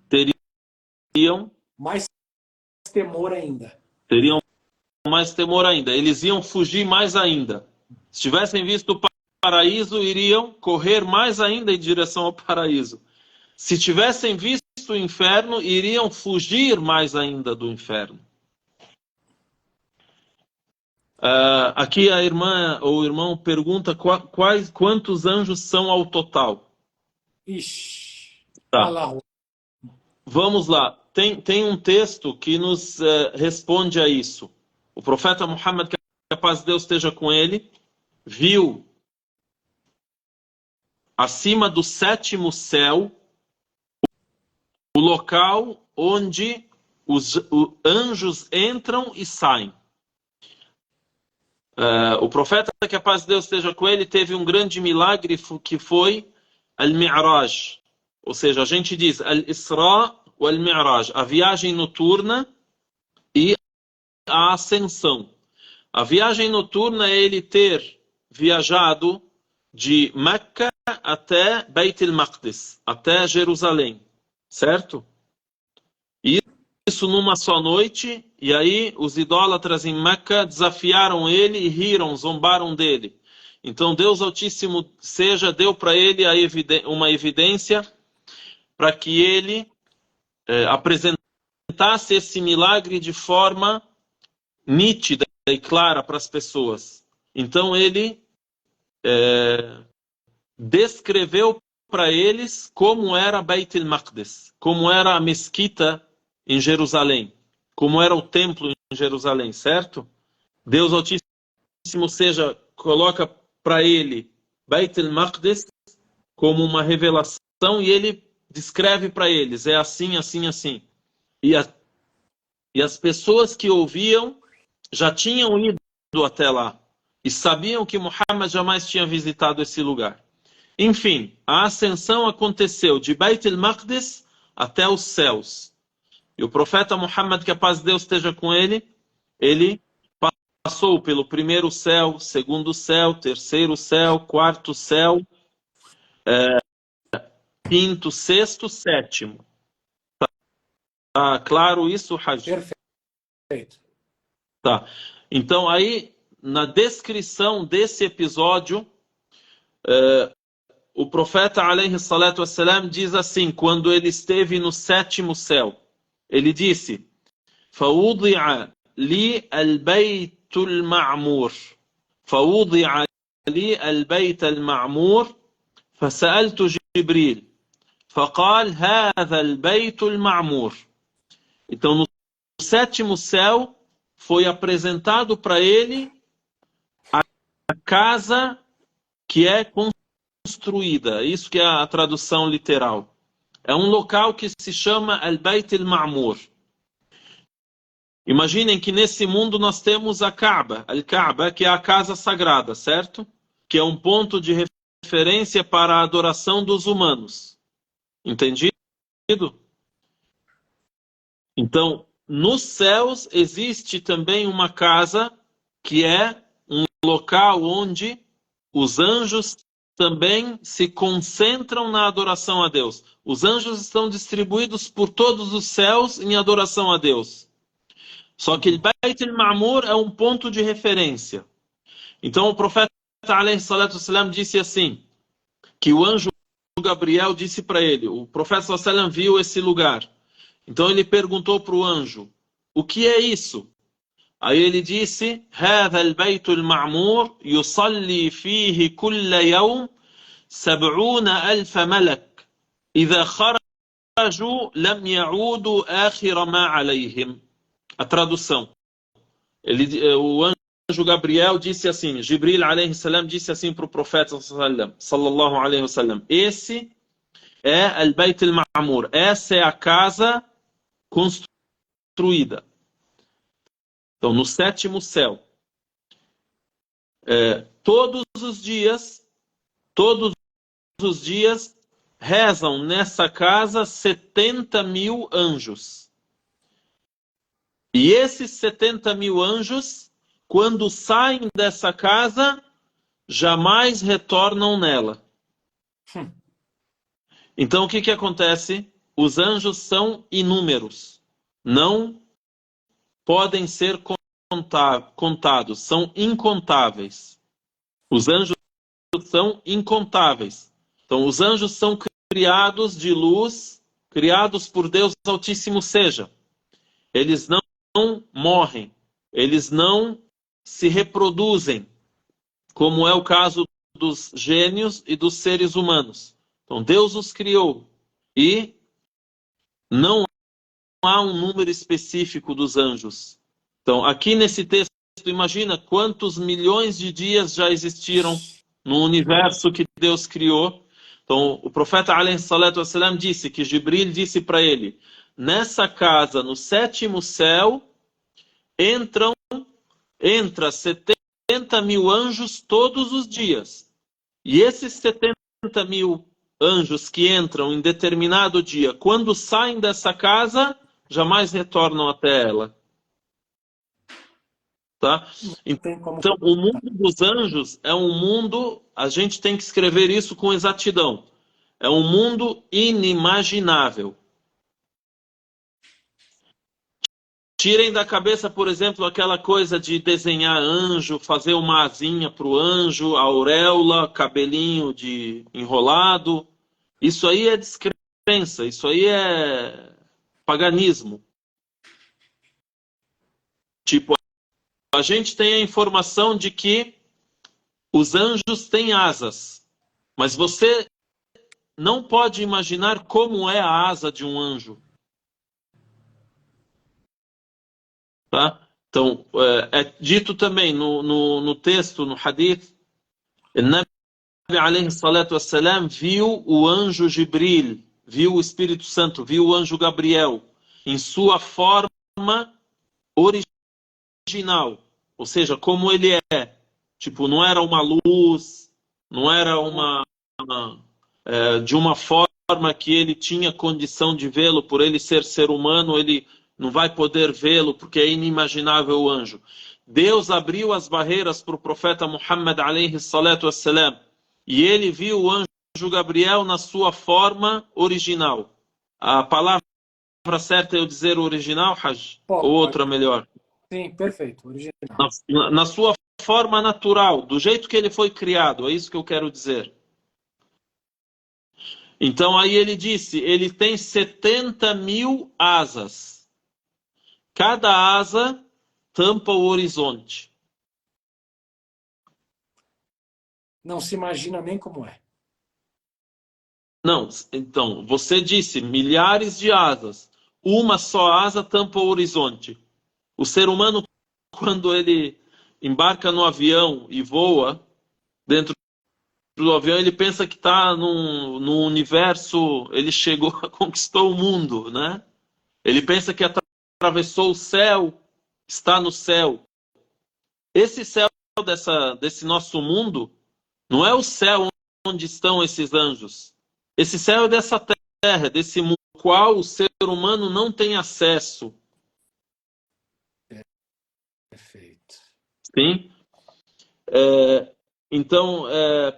Teriam mais temor ainda. Teriam mais temor ainda. Eles iam fugir mais ainda. Se tivessem visto o paraíso, iriam correr mais ainda em direção ao paraíso. Se tivessem visto o inferno, iriam fugir mais ainda do inferno. Aqui a irmã ou o irmão pergunta quantos anjos são ao total. Ixi. Tá. Vamos lá. Tem um texto que nos responde a isso. O profeta Muhammad, que a paz de Deus esteja com ele, viu acima do 7º céu o local onde os anjos entram e saem. O profeta, que a paz de Deus esteja com ele, teve um grande milagre que foi Al-Mi'raj. Ou seja, a gente diz Al-Isra ou Al-Mi'raj, a viagem noturna e a ascensão. A viagem noturna é ele ter viajado de Meca até Beit al-Maqdis, até Jerusalém, certo? E isso numa só noite, e aí os idólatras em Meca desafiaram ele e riram, zombaram dele. Então Deus Altíssimo deu para ele uma evidência para que ele apresentasse esse milagre de forma nítida e clara para as pessoas. Então ele descreveu para eles como era Beit el-Maqdis, como era a mesquita em Jerusalém, como era o templo em Jerusalém, certo? Deus Altíssimo coloca para ele Beit el-Maqdis como uma revelação e ele descreve para eles, é assim, assim, assim. E as pessoas que ouviam já tinham ido até lá e sabiam que Muhammad jamais tinha visitado esse lugar. Enfim, a ascensão aconteceu de Beit el-Maqdis até os céus. E o profeta Muhammad, que a paz de Deus esteja com ele passou pelo primeiro céu, segundo céu, terceiro céu, quarto céu, quinto, sexto, sétimo. Tá claro isso, Hajj? Perfeito. Tá. Então aí, na descrição desse episódio, o profeta, alayhi salatu wassalam, diz assim, quando ele esteve no sétimo céu, ele disse, فَوُضِعَ لِي الْبَيْتُ الْمَعْمُورِ فَوُضِعَ لِي الْبَيْتَ الْمَعْمُورِ فَسَأَلْتُ جِبْرِيلَ فَقَالَ هَذَا الْبَيْتُ الْمَعْمُورِ. Então, no sétimo céu, foi apresentado para ele a casa que é construída. Isso que é a tradução literal. É um local que se chama Al-Bayt al-Ma'mur. Imaginem que nesse mundo nós temos a Kaaba, Al-Kaaba, que é a casa sagrada, certo? Que é um ponto de referência para a adoração dos humanos. Entendido? Então, nos céus existe também uma casa que é um local onde os anjos também se concentram na adoração a Deus. Os anjos estão distribuídos por todos os céus em adoração a Deus. Só que Beit el-Ma'mur é um ponto de referência. Então o profeta alayhi salatu wassalam disse assim, que o anjo Gabriel disse para ele, o profeta sallallahu alaihi wasallam viu esse lugar. Então ele perguntou para o anjo, o que é isso? Aí ele disse, هذا البيت المعمور يصلي فيه كل يوم 70,000 ملك إذا خرجوا لم يعودوا آخر ما عليهم. A tradução. O anjo Gabriel disse assim, Jibril alayhi salam disse assim para o profeta sallallahu alaihi wasallam, esse é al-Bayt al-Ma'mur, essa é a casa construída. Então, no sétimo céu, todos os dias rezam nessa casa 70.000 anjos. E esses 70.000 anjos, quando saem dessa casa, jamais retornam nela. Então, o que acontece? Os anjos são inúmeros. Não podem ser contados. São incontáveis. Os anjos são incontáveis. Então, os anjos são criados de luz, criados por Deus Altíssimo seja. Eles não morrem, eles não se reproduzem, como é o caso dos gênios e dos seres humanos. Então Deus os criou e não há um número específico dos anjos. Então aqui nesse texto, imagina quantos milhões de dias já existiram no universo que Deus criou. Então o profeta alayhi salatu wassalam disse que Jibril disse para ele, nessa casa, no sétimo céu, entra 70.000 anjos todos os dias. E esses 70.000 anjos que entram em determinado dia, quando saem dessa casa, jamais retornam até ela. Tá? Então, o mundo dos anjos é um mundo, a gente tem que escrever isso com exatidão, é um mundo inimaginável. Tirem da cabeça, por exemplo, aquela coisa de desenhar anjo, fazer uma asinha para o anjo, auréola, cabelinho de enrolado. Isso aí é descrença, isso aí é paganismo. Tipo, a gente tem a informação de que Os anjos têm asas, mas você não pode imaginar como é a asa de um anjo. Tá? Então, é dito também no texto, no hadith, o Nabi alayhi salatu wassalam viu o anjo Jibril, viu o Espírito Santo, viu o anjo Gabriel em sua forma original, ou seja, como ele é. Tipo, não era uma luz, não era de uma forma que ele tinha condição de vê-lo, por ele ser humano, ele não vai poder vê-lo, porque é inimaginável o anjo. Deus abriu as barreiras para o profeta Muhammad alayhi salatu wassalam, e ele viu o anjo Gabriel na sua forma original. A palavra certa é eu dizer original, Hajj? Ou outra melhor? Sim, perfeito, original. Na sua forma natural, do jeito que ele foi criado, é isso que eu quero dizer. Então aí ele disse, ele tem 70.000 asas. Cada asa tampa o horizonte. Não se imagina nem como é. Não, então, você disse milhares de asas. Uma só asa tampa o horizonte. O ser humano, quando ele embarca no avião e voa dentro do avião, ele pensa que está no universo, ele chegou, conquistou o mundo, né? Ele pensa que atravessou o céu, está no céu. Esse céu desse nosso mundo não é o céu onde estão esses anjos. Esse céu é dessa terra, desse mundo ao qual o ser humano não tem acesso. Perfeito. Sim? Então,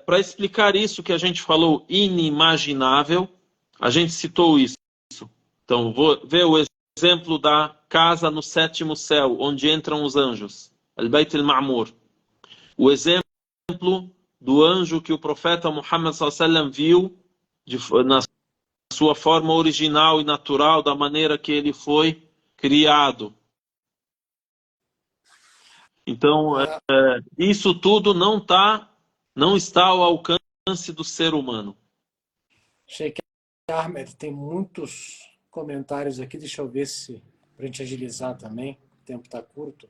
para explicar isso que a gente falou, inimaginável, a gente citou isso. Então, vou ver o exemplo da casa no sétimo céu, onde entram os anjos. Al-Bayt al-Ma'mur. O exemplo do anjo que o profeta Muhammad sallallahu alaihi wasallam viu na sua forma original e natural, da maneira que ele foi criado. Então, isso tudo não está ao alcance do ser humano. Sheikh Ahmed, tem muitos comentários aqui, deixa eu ver se para a gente agilizar também, o tempo está curto.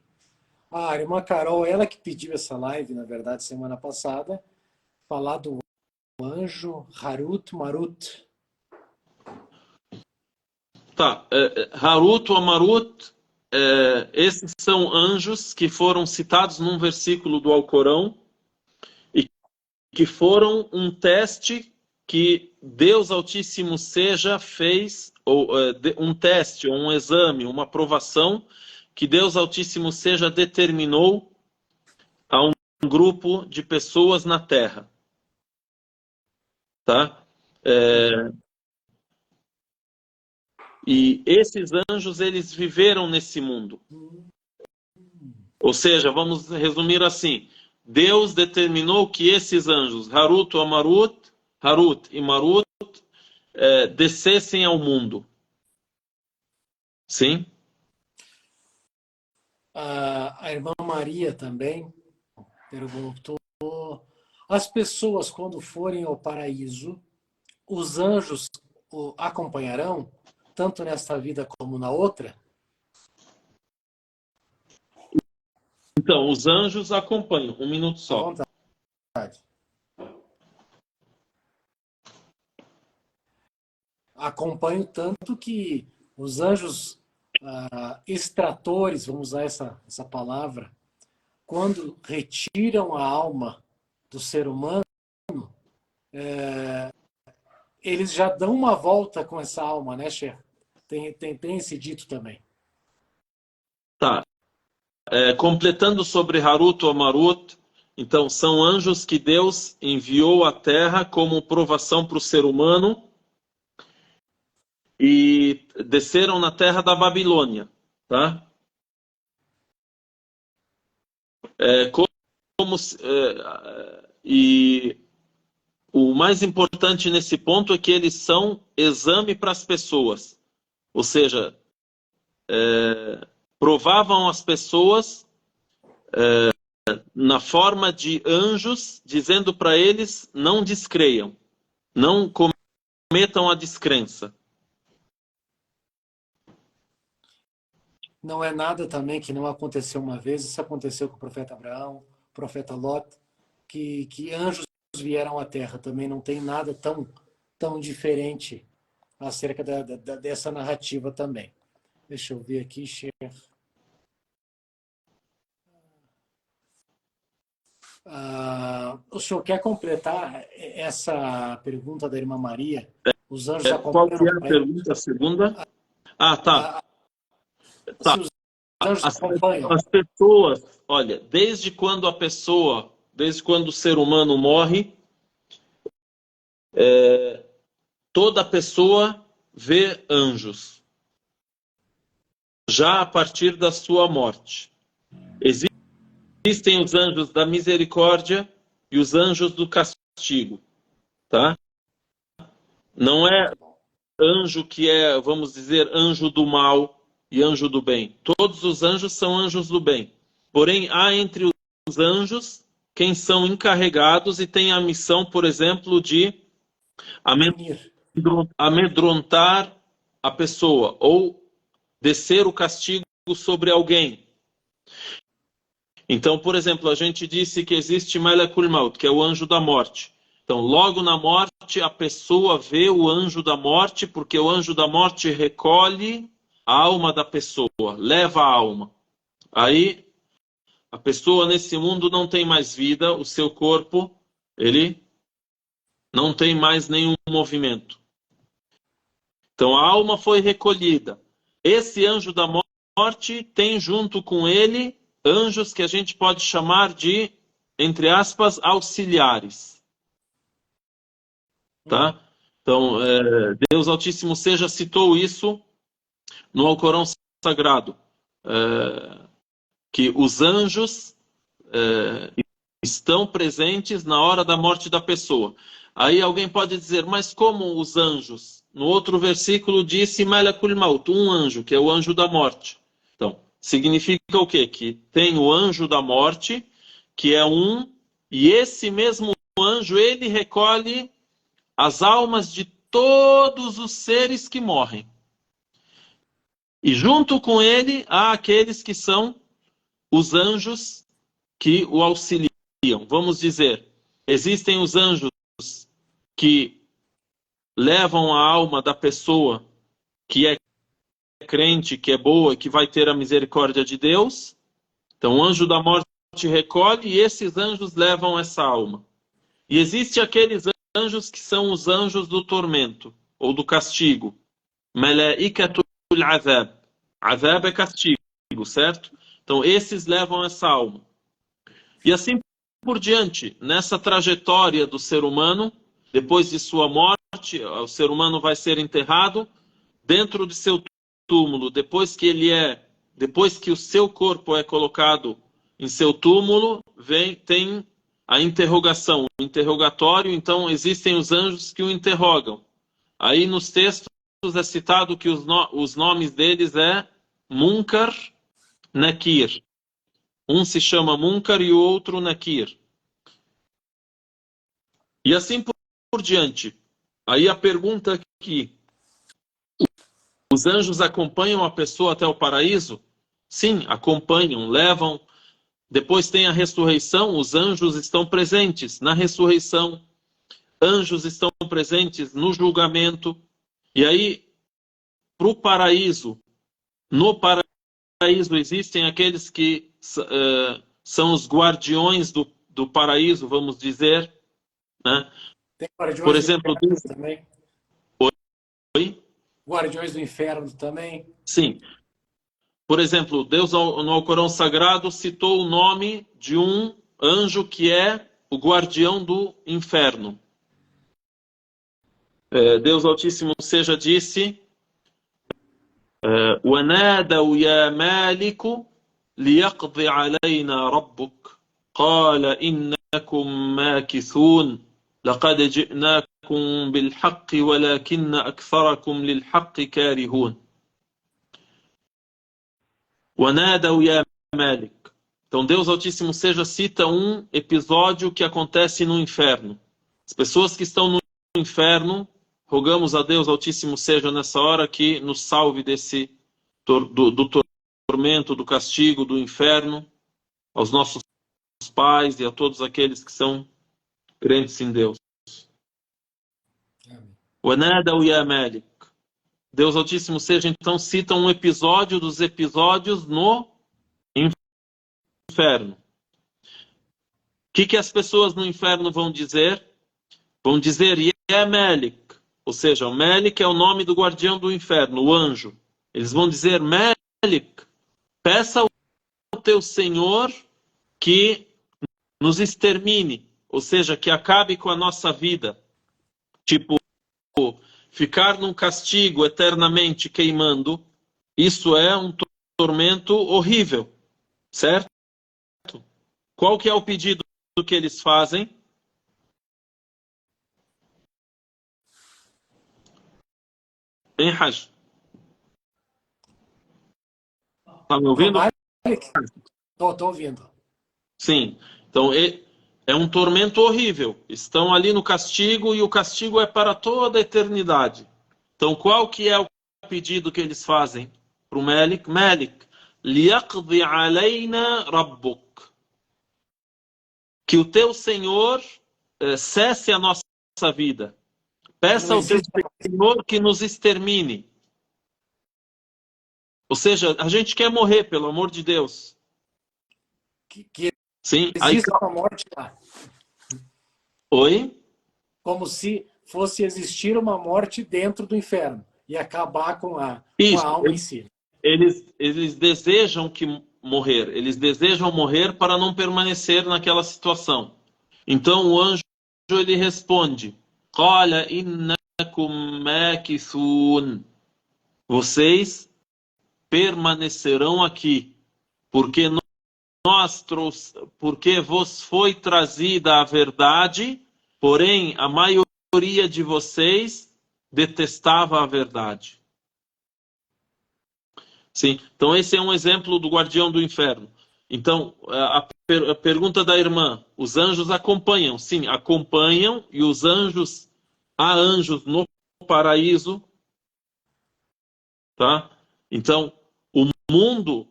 A irmã Carol, ela que pediu essa live, na verdade, semana passada, falar do anjo Harut Marut. Tá, Harut ou Marut, esses são anjos que foram citados num versículo do Alcorão e que foram um teste que Deus Altíssimo seja fez, ou um teste, ou um exame, uma provação que Deus Altíssimo seja determinou a um grupo de pessoas na Terra. Tá? E esses anjos, eles viveram nesse mundo. Ou seja, vamos resumir assim. Deus determinou que esses anjos, Harut e Marut, descessem ao mundo. Sim? A irmã Maria também perguntou: as pessoas, quando forem ao paraíso, os anjos o acompanharão, tanto nesta vida como na outra? Então, os anjos acompanham. Um minuto À só. vontade. Acompanho tanto que os anjos extratores, vamos usar essa palavra, quando retiram a alma do ser humano, eles já dão uma volta com essa alma, né, Cher? Tem esse dito também. Tá. Completando sobre Harut ou Marut, então, são anjos que Deus enviou à Terra como provação para o ser humano e desceram na terra da Babilônia. Tá? E o mais importante nesse ponto é que eles são exame para as pessoas. Ou seja, provavam as pessoas na forma de anjos, dizendo para eles: não descreiam, não cometam a descrença. Não é nada também que não aconteceu uma vez, isso aconteceu com o profeta Abraão, o profeta Lot, que anjos vieram à Terra. Também não tem nada tão diferente acerca dessa narrativa também. Deixa eu ver aqui, Sheikh. O senhor quer completar essa pergunta da irmã Maria? Os anjos Qual que é acompanham a pergunta, a segunda? Ah, tá. Se os anjos acompanham. As pessoas, olha, desde quando o ser humano morre, toda pessoa vê anjos, já a partir da sua morte. Existem os anjos da misericórdia e os anjos do castigo, tá? Não é anjo que é, vamos dizer, anjo do mal e anjo do bem. Todos os anjos são anjos do bem. Porém, há entre os anjos quem são encarregados e têm a missão, por exemplo, de amedrontar a pessoa ou descer o castigo sobre alguém. Então, por exemplo, a gente disse que existe Malakul Maut, que é o anjo da morte. Então, logo na morte, a pessoa vê o anjo da morte, porque o anjo da morte recolhe a alma da pessoa, leva a alma. Aí, a pessoa nesse mundo não tem mais vida, o seu corpo, ele não tem mais nenhum movimento. Então, a alma foi recolhida. Esse anjo da morte tem junto com ele anjos que a gente pode chamar de, entre aspas, auxiliares. Tá? Então, Deus Altíssimo Seja citou isso no Alcorão Sagrado, que os anjos estão presentes na hora da morte da pessoa. Aí alguém pode dizer, mas como os anjos? No outro versículo disse Malakul Maut, um anjo, que é o anjo da morte. Então, significa o quê? Que tem o anjo da morte, que é um, e esse mesmo anjo, ele recolhe as almas de todos os seres que morrem. E junto com ele, há aqueles que são os anjos que o auxiliam. Vamos dizer, existem os anjos que levam a alma da pessoa que é crente, que é boa, que vai ter a misericórdia de Deus. Então, o anjo da morte recolhe e esses anjos levam essa alma. E existem aqueles anjos que são os anjos do tormento, ou do castigo. Malaikatul Azab. Azab é castigo, certo? Então, esses levam essa alma. E assim por diante, nessa trajetória do ser humano, depois de sua morte, o ser humano vai ser enterrado dentro de seu túmulo. Depois que o seu corpo é colocado em seu túmulo, tem a interrogação, o interrogatório. Então existem os anjos que o interrogam. Aí nos textos é citado que os nomes deles é Munkar, Nakir. Um se chama Munkar e o outro Nakir. E assim por diante. Aí a pergunta aqui: os anjos acompanham a pessoa até o paraíso? Sim, acompanham, levam. Depois tem a ressurreição, os anjos estão presentes na ressurreição. Anjos estão presentes no julgamento. E aí, para o paraíso, no paraíso existem aqueles que são os guardiões do paraíso, vamos dizer. Né? Tem guardiões por exemplo, do inferno também. Oi? Guardiões do inferno também. Sim. Por exemplo, Deus no Alcorão Sagrado citou o nome de um anjo que é o guardião do inferno. Deus Altíssimo Seja disse: وَنَادَوْا يَا مَالِكُ لِيَقْضِ عَلَيْنَا رَبُّكَ قَالَ إِنَّكُمْ مَاكِثُونَ لَقَدْ جِئْنَاكُمْ بِالْحَقِّ وَلَكِنَّ أَكْثَرَكُمْ لِلْحَقِّ كَارِهُونَ. وَنَادَوْا يَا مَالِكُ. Então Deus Altíssimo Seja cita um episódio que acontece no inferno. As pessoas que estão no inferno, rogamos a Deus Altíssimo Seja nessa hora que nos salve do tormento, do castigo, do inferno, aos nossos pais e a todos aqueles que são crentes em Deus. وَنَادَوْا يَا مَالِكَ. Deus Altíssimo Seja, então, cita um episódio dos episódios no inferno. O que as pessoas no inferno vão dizer? Vão dizer, Ya Malik. Ou seja, o Malik é o nome do guardião do inferno, o anjo. Eles vão dizer, Malik, peça ao teu Senhor que nos extermine. Ou seja, que acabe com a nossa vida. Tipo, ficar num castigo eternamente queimando, isso é um tormento horrível, certo? Qual que é o pedido que eles fazem? Hein, Raj? Tá me ouvindo? Estou ouvindo. Sim. Então, é um tormento horrível. Estão ali no castigo e o castigo é para toda a eternidade. Então, qual que é o pedido que eles fazem para o Malik? Malik, liyaqdi alayna rabbuk. Que o teu Senhor cesse a nossa vida. Peça ao teu Senhor que nos extermine. Ou seja, a gente quer morrer, pelo amor de Deus. Sim, existe uma morte lá. Oi? Como se fosse existir uma morte dentro do inferno e acabar com a alma em si. Eles desejam morrer. Eles desejam morrer para não permanecer naquela situação. Então o anjo ele responde: Qala innakum makithun. Vocês permanecerão aqui, porque porque vos foi trazida a verdade, porém a maioria de vocês detestava a verdade. Sim, então esse é um exemplo do guardião do inferno. Então, a pergunta da irmã, os anjos acompanham? Sim, acompanham, e há anjos no paraíso, tá? Então, o mundo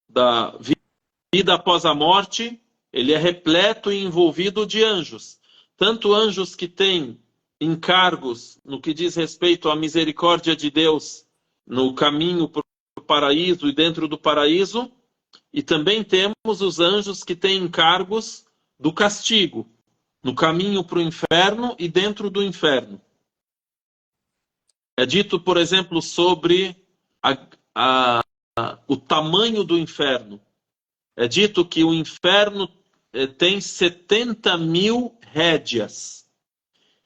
da vida após a morte, ele é repleto e envolvido de anjos. Tanto anjos que têm encargos no que diz respeito à misericórdia de Deus no caminho para o paraíso e dentro do paraíso, e também temos os anjos que têm encargos do castigo, no caminho para o inferno e dentro do inferno. É dito, por exemplo, sobre o tamanho do inferno. É dito que o inferno tem 70.000 rédeas.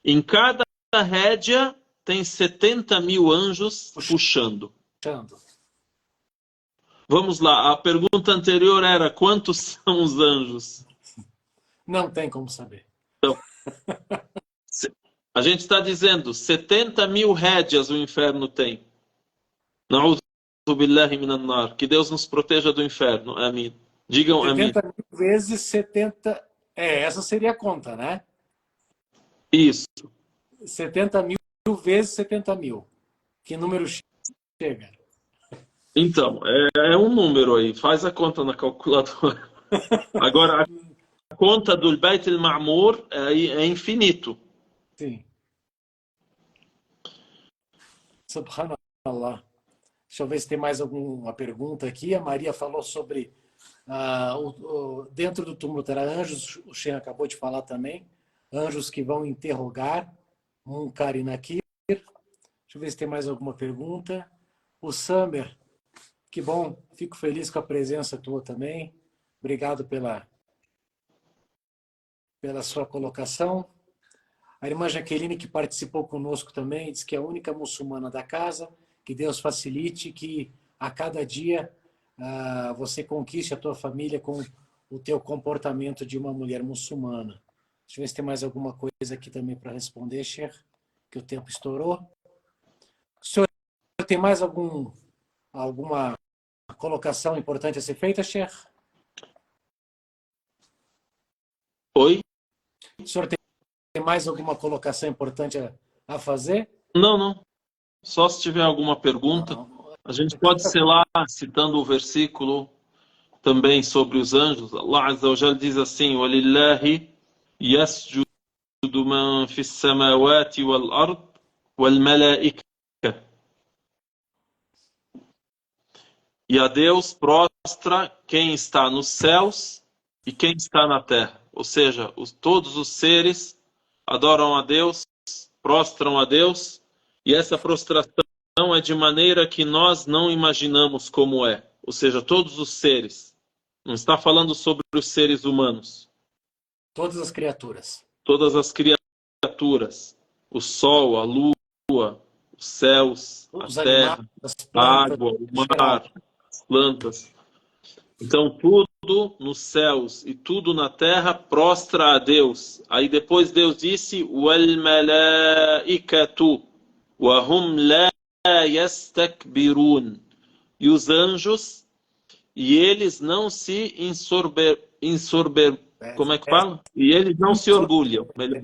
Em cada rédea tem 70.000 anjos puxando. Vamos lá, a pergunta anterior era: quantos são os anjos? Não tem como saber. Então, a gente está dizendo 70.000 rédeas o inferno tem. Na'udhu billahi minan nar. Que Deus nos proteja do inferno. Amém. Digam amém. 70.000 vezes 70... essa seria a conta, né? Isso. 70.000 vezes 70.000. Que número chega? Então, é um número aí. Faz a conta na calculadora. Agora, a conta do Beit el-Ma'mur é infinito. Sim. Subhanallah. Deixa eu ver se tem mais alguma pergunta aqui. A Maria falou sobre... dentro do túmulo terá anjos. O Shen acabou de falar também. Anjos que vão interrogar. Munkar e Nakir. Deixa eu ver se tem mais alguma pergunta. O Samer... Que bom, fico feliz com a presença tua também. Obrigado pela sua colocação. A irmã Jaqueline, que participou conosco também, diz que é a única muçulmana da casa. Que Deus facilite que a cada dia você conquiste a tua família com o teu comportamento de uma mulher muçulmana. Deixa eu ver se tem mais alguma coisa aqui também para responder, Sheikh, que o tempo estourou. O senhor tem mais alguma colocação importante a ser feita, Sheikh? Oi? O senhor tem mais alguma colocação importante a fazer? Não, não. Só se tiver alguma Não, pergunta. não. A gente pode selar citando o versículo também sobre os anjos. Allah Azza wa Jal diz assim: وَلِلَّهِ يَسْجُدُ مَنْ فِي السَّمَاوَاتِ وَالْأَرْضِ وَالْمَلَائِكَةِ. E a Deus prostra quem está nos céus e quem está na terra. Ou seja, todos os seres adoram a Deus, prostram a Deus, e essa prostração é de maneira que nós não imaginamos como é. Ou seja, todos os seres. Não está falando sobre os seres humanos. Todas as criaturas. Todas as criaturas. O sol, a lua, os céus, a Os animais, terra, as a plantas, água, o em geral. mar, as plantas. Então, tudo nos céus e tudo na terra prostra a Deus. Aí depois Deus disse: وَالْمَلَائِكَةُ وَهُمْ لَا يَسْتَكْبِرُونَ. E os anjos, e eles não se como é que fala? E eles não se orgulham. Melhor.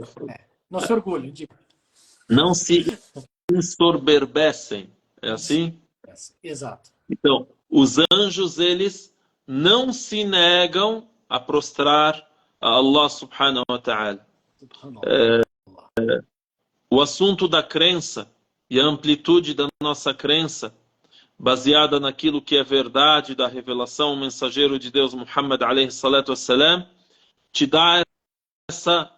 Não se orgulhe, digo. Não se ensoberbecem. É assim? Exato. Então, os anjos, eles não se negam a prostrar a Allah subhanahu wa ta'ala. O assunto da crença e a amplitude da nossa crença, baseada naquilo que é verdade da revelação, o mensageiro de Deus, Muhammad alayhi salatu wassalam, te dá essa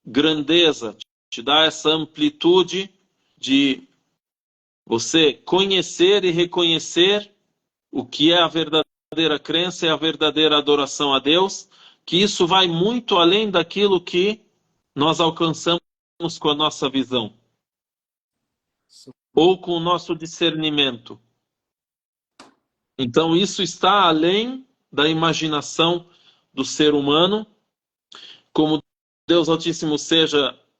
grandeza, te dá essa amplitude de você conhecer e reconhecer o que é a verdadeira crença e a verdadeira adoração a Deus, que isso vai muito além daquilo que nós alcançamos com a nossa visão ou com o nosso discernimento. Então isso está além da imaginação do ser humano, como Deus Altíssimo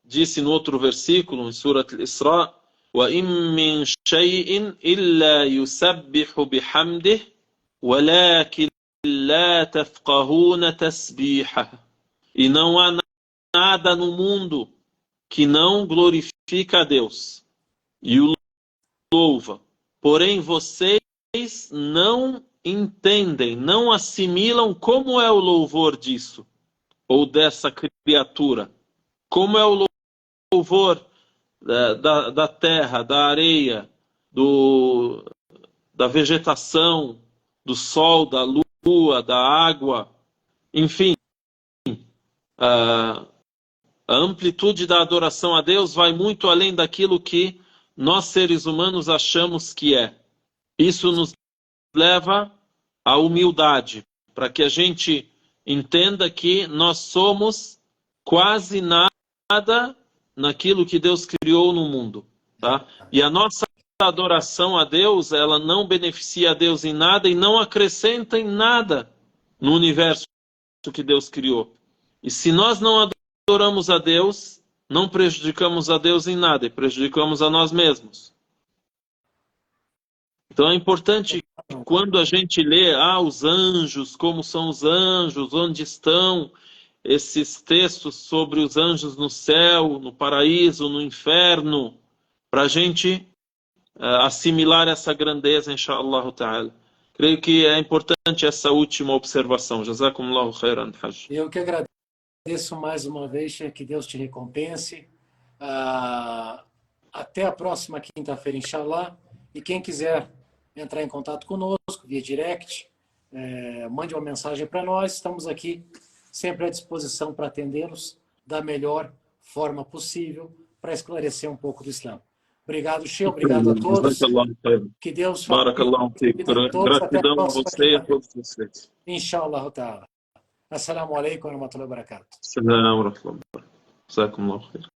disse no outro versículo, em Surat Al-Isra: وَإِن مِّن شَيْءٍ إِلَّا يُسَبِّحُ بِحَمْدِهِ وَلَكِنْ لَا تَفْقَهُونَ تَسْبِيحَهُ. E não há nada no mundo que não glorifica a Deus e o louva. Porém, vocês não entendem, não assimilam como é o louvor disso, ou dessa criatura. Como é o louvor da terra, da areia, da vegetação, do sol, da lua, da água, enfim. A amplitude da adoração a Deus vai muito além daquilo que nós, seres humanos, achamos que é. Isso nos leva à humildade, para que a gente entenda que nós somos quase nada naquilo que Deus criou no mundo, tá? E a nossa adoração a Deus, ela não beneficia a Deus em nada e não acrescenta em nada no universo que Deus criou. E se nós não adoramos a Deus, não prejudicamos a Deus em nada e prejudicamos a nós mesmos. Então é importante que quando a gente lê os anjos, como são os anjos, onde estão esses textos sobre os anjos no céu, no paraíso, no inferno, para a gente assimilar essa grandeza, inshallah ta'ala. Creio que é importante essa última observação. Jazakumullahu khairan, Hajj. Eu que agradeço mais uma vez, que Deus te recompense. Até a próxima quinta-feira, inshallah. E quem quiser entrar em contato conosco via direct, mande uma mensagem para nós. Estamos aqui sempre à disposição para atendê-los da melhor forma possível para esclarecer um pouco do Islã. Obrigado, Sheikh. Obrigado a todos. Que Deus faça. Barakallahu fiik. Gratidão a você e a todos vocês. Inshallah ta'ala. Assalamu alaikum wa rahmatullahi wa barakatuh. Assalamu alaikum. Jazakumullahu khair.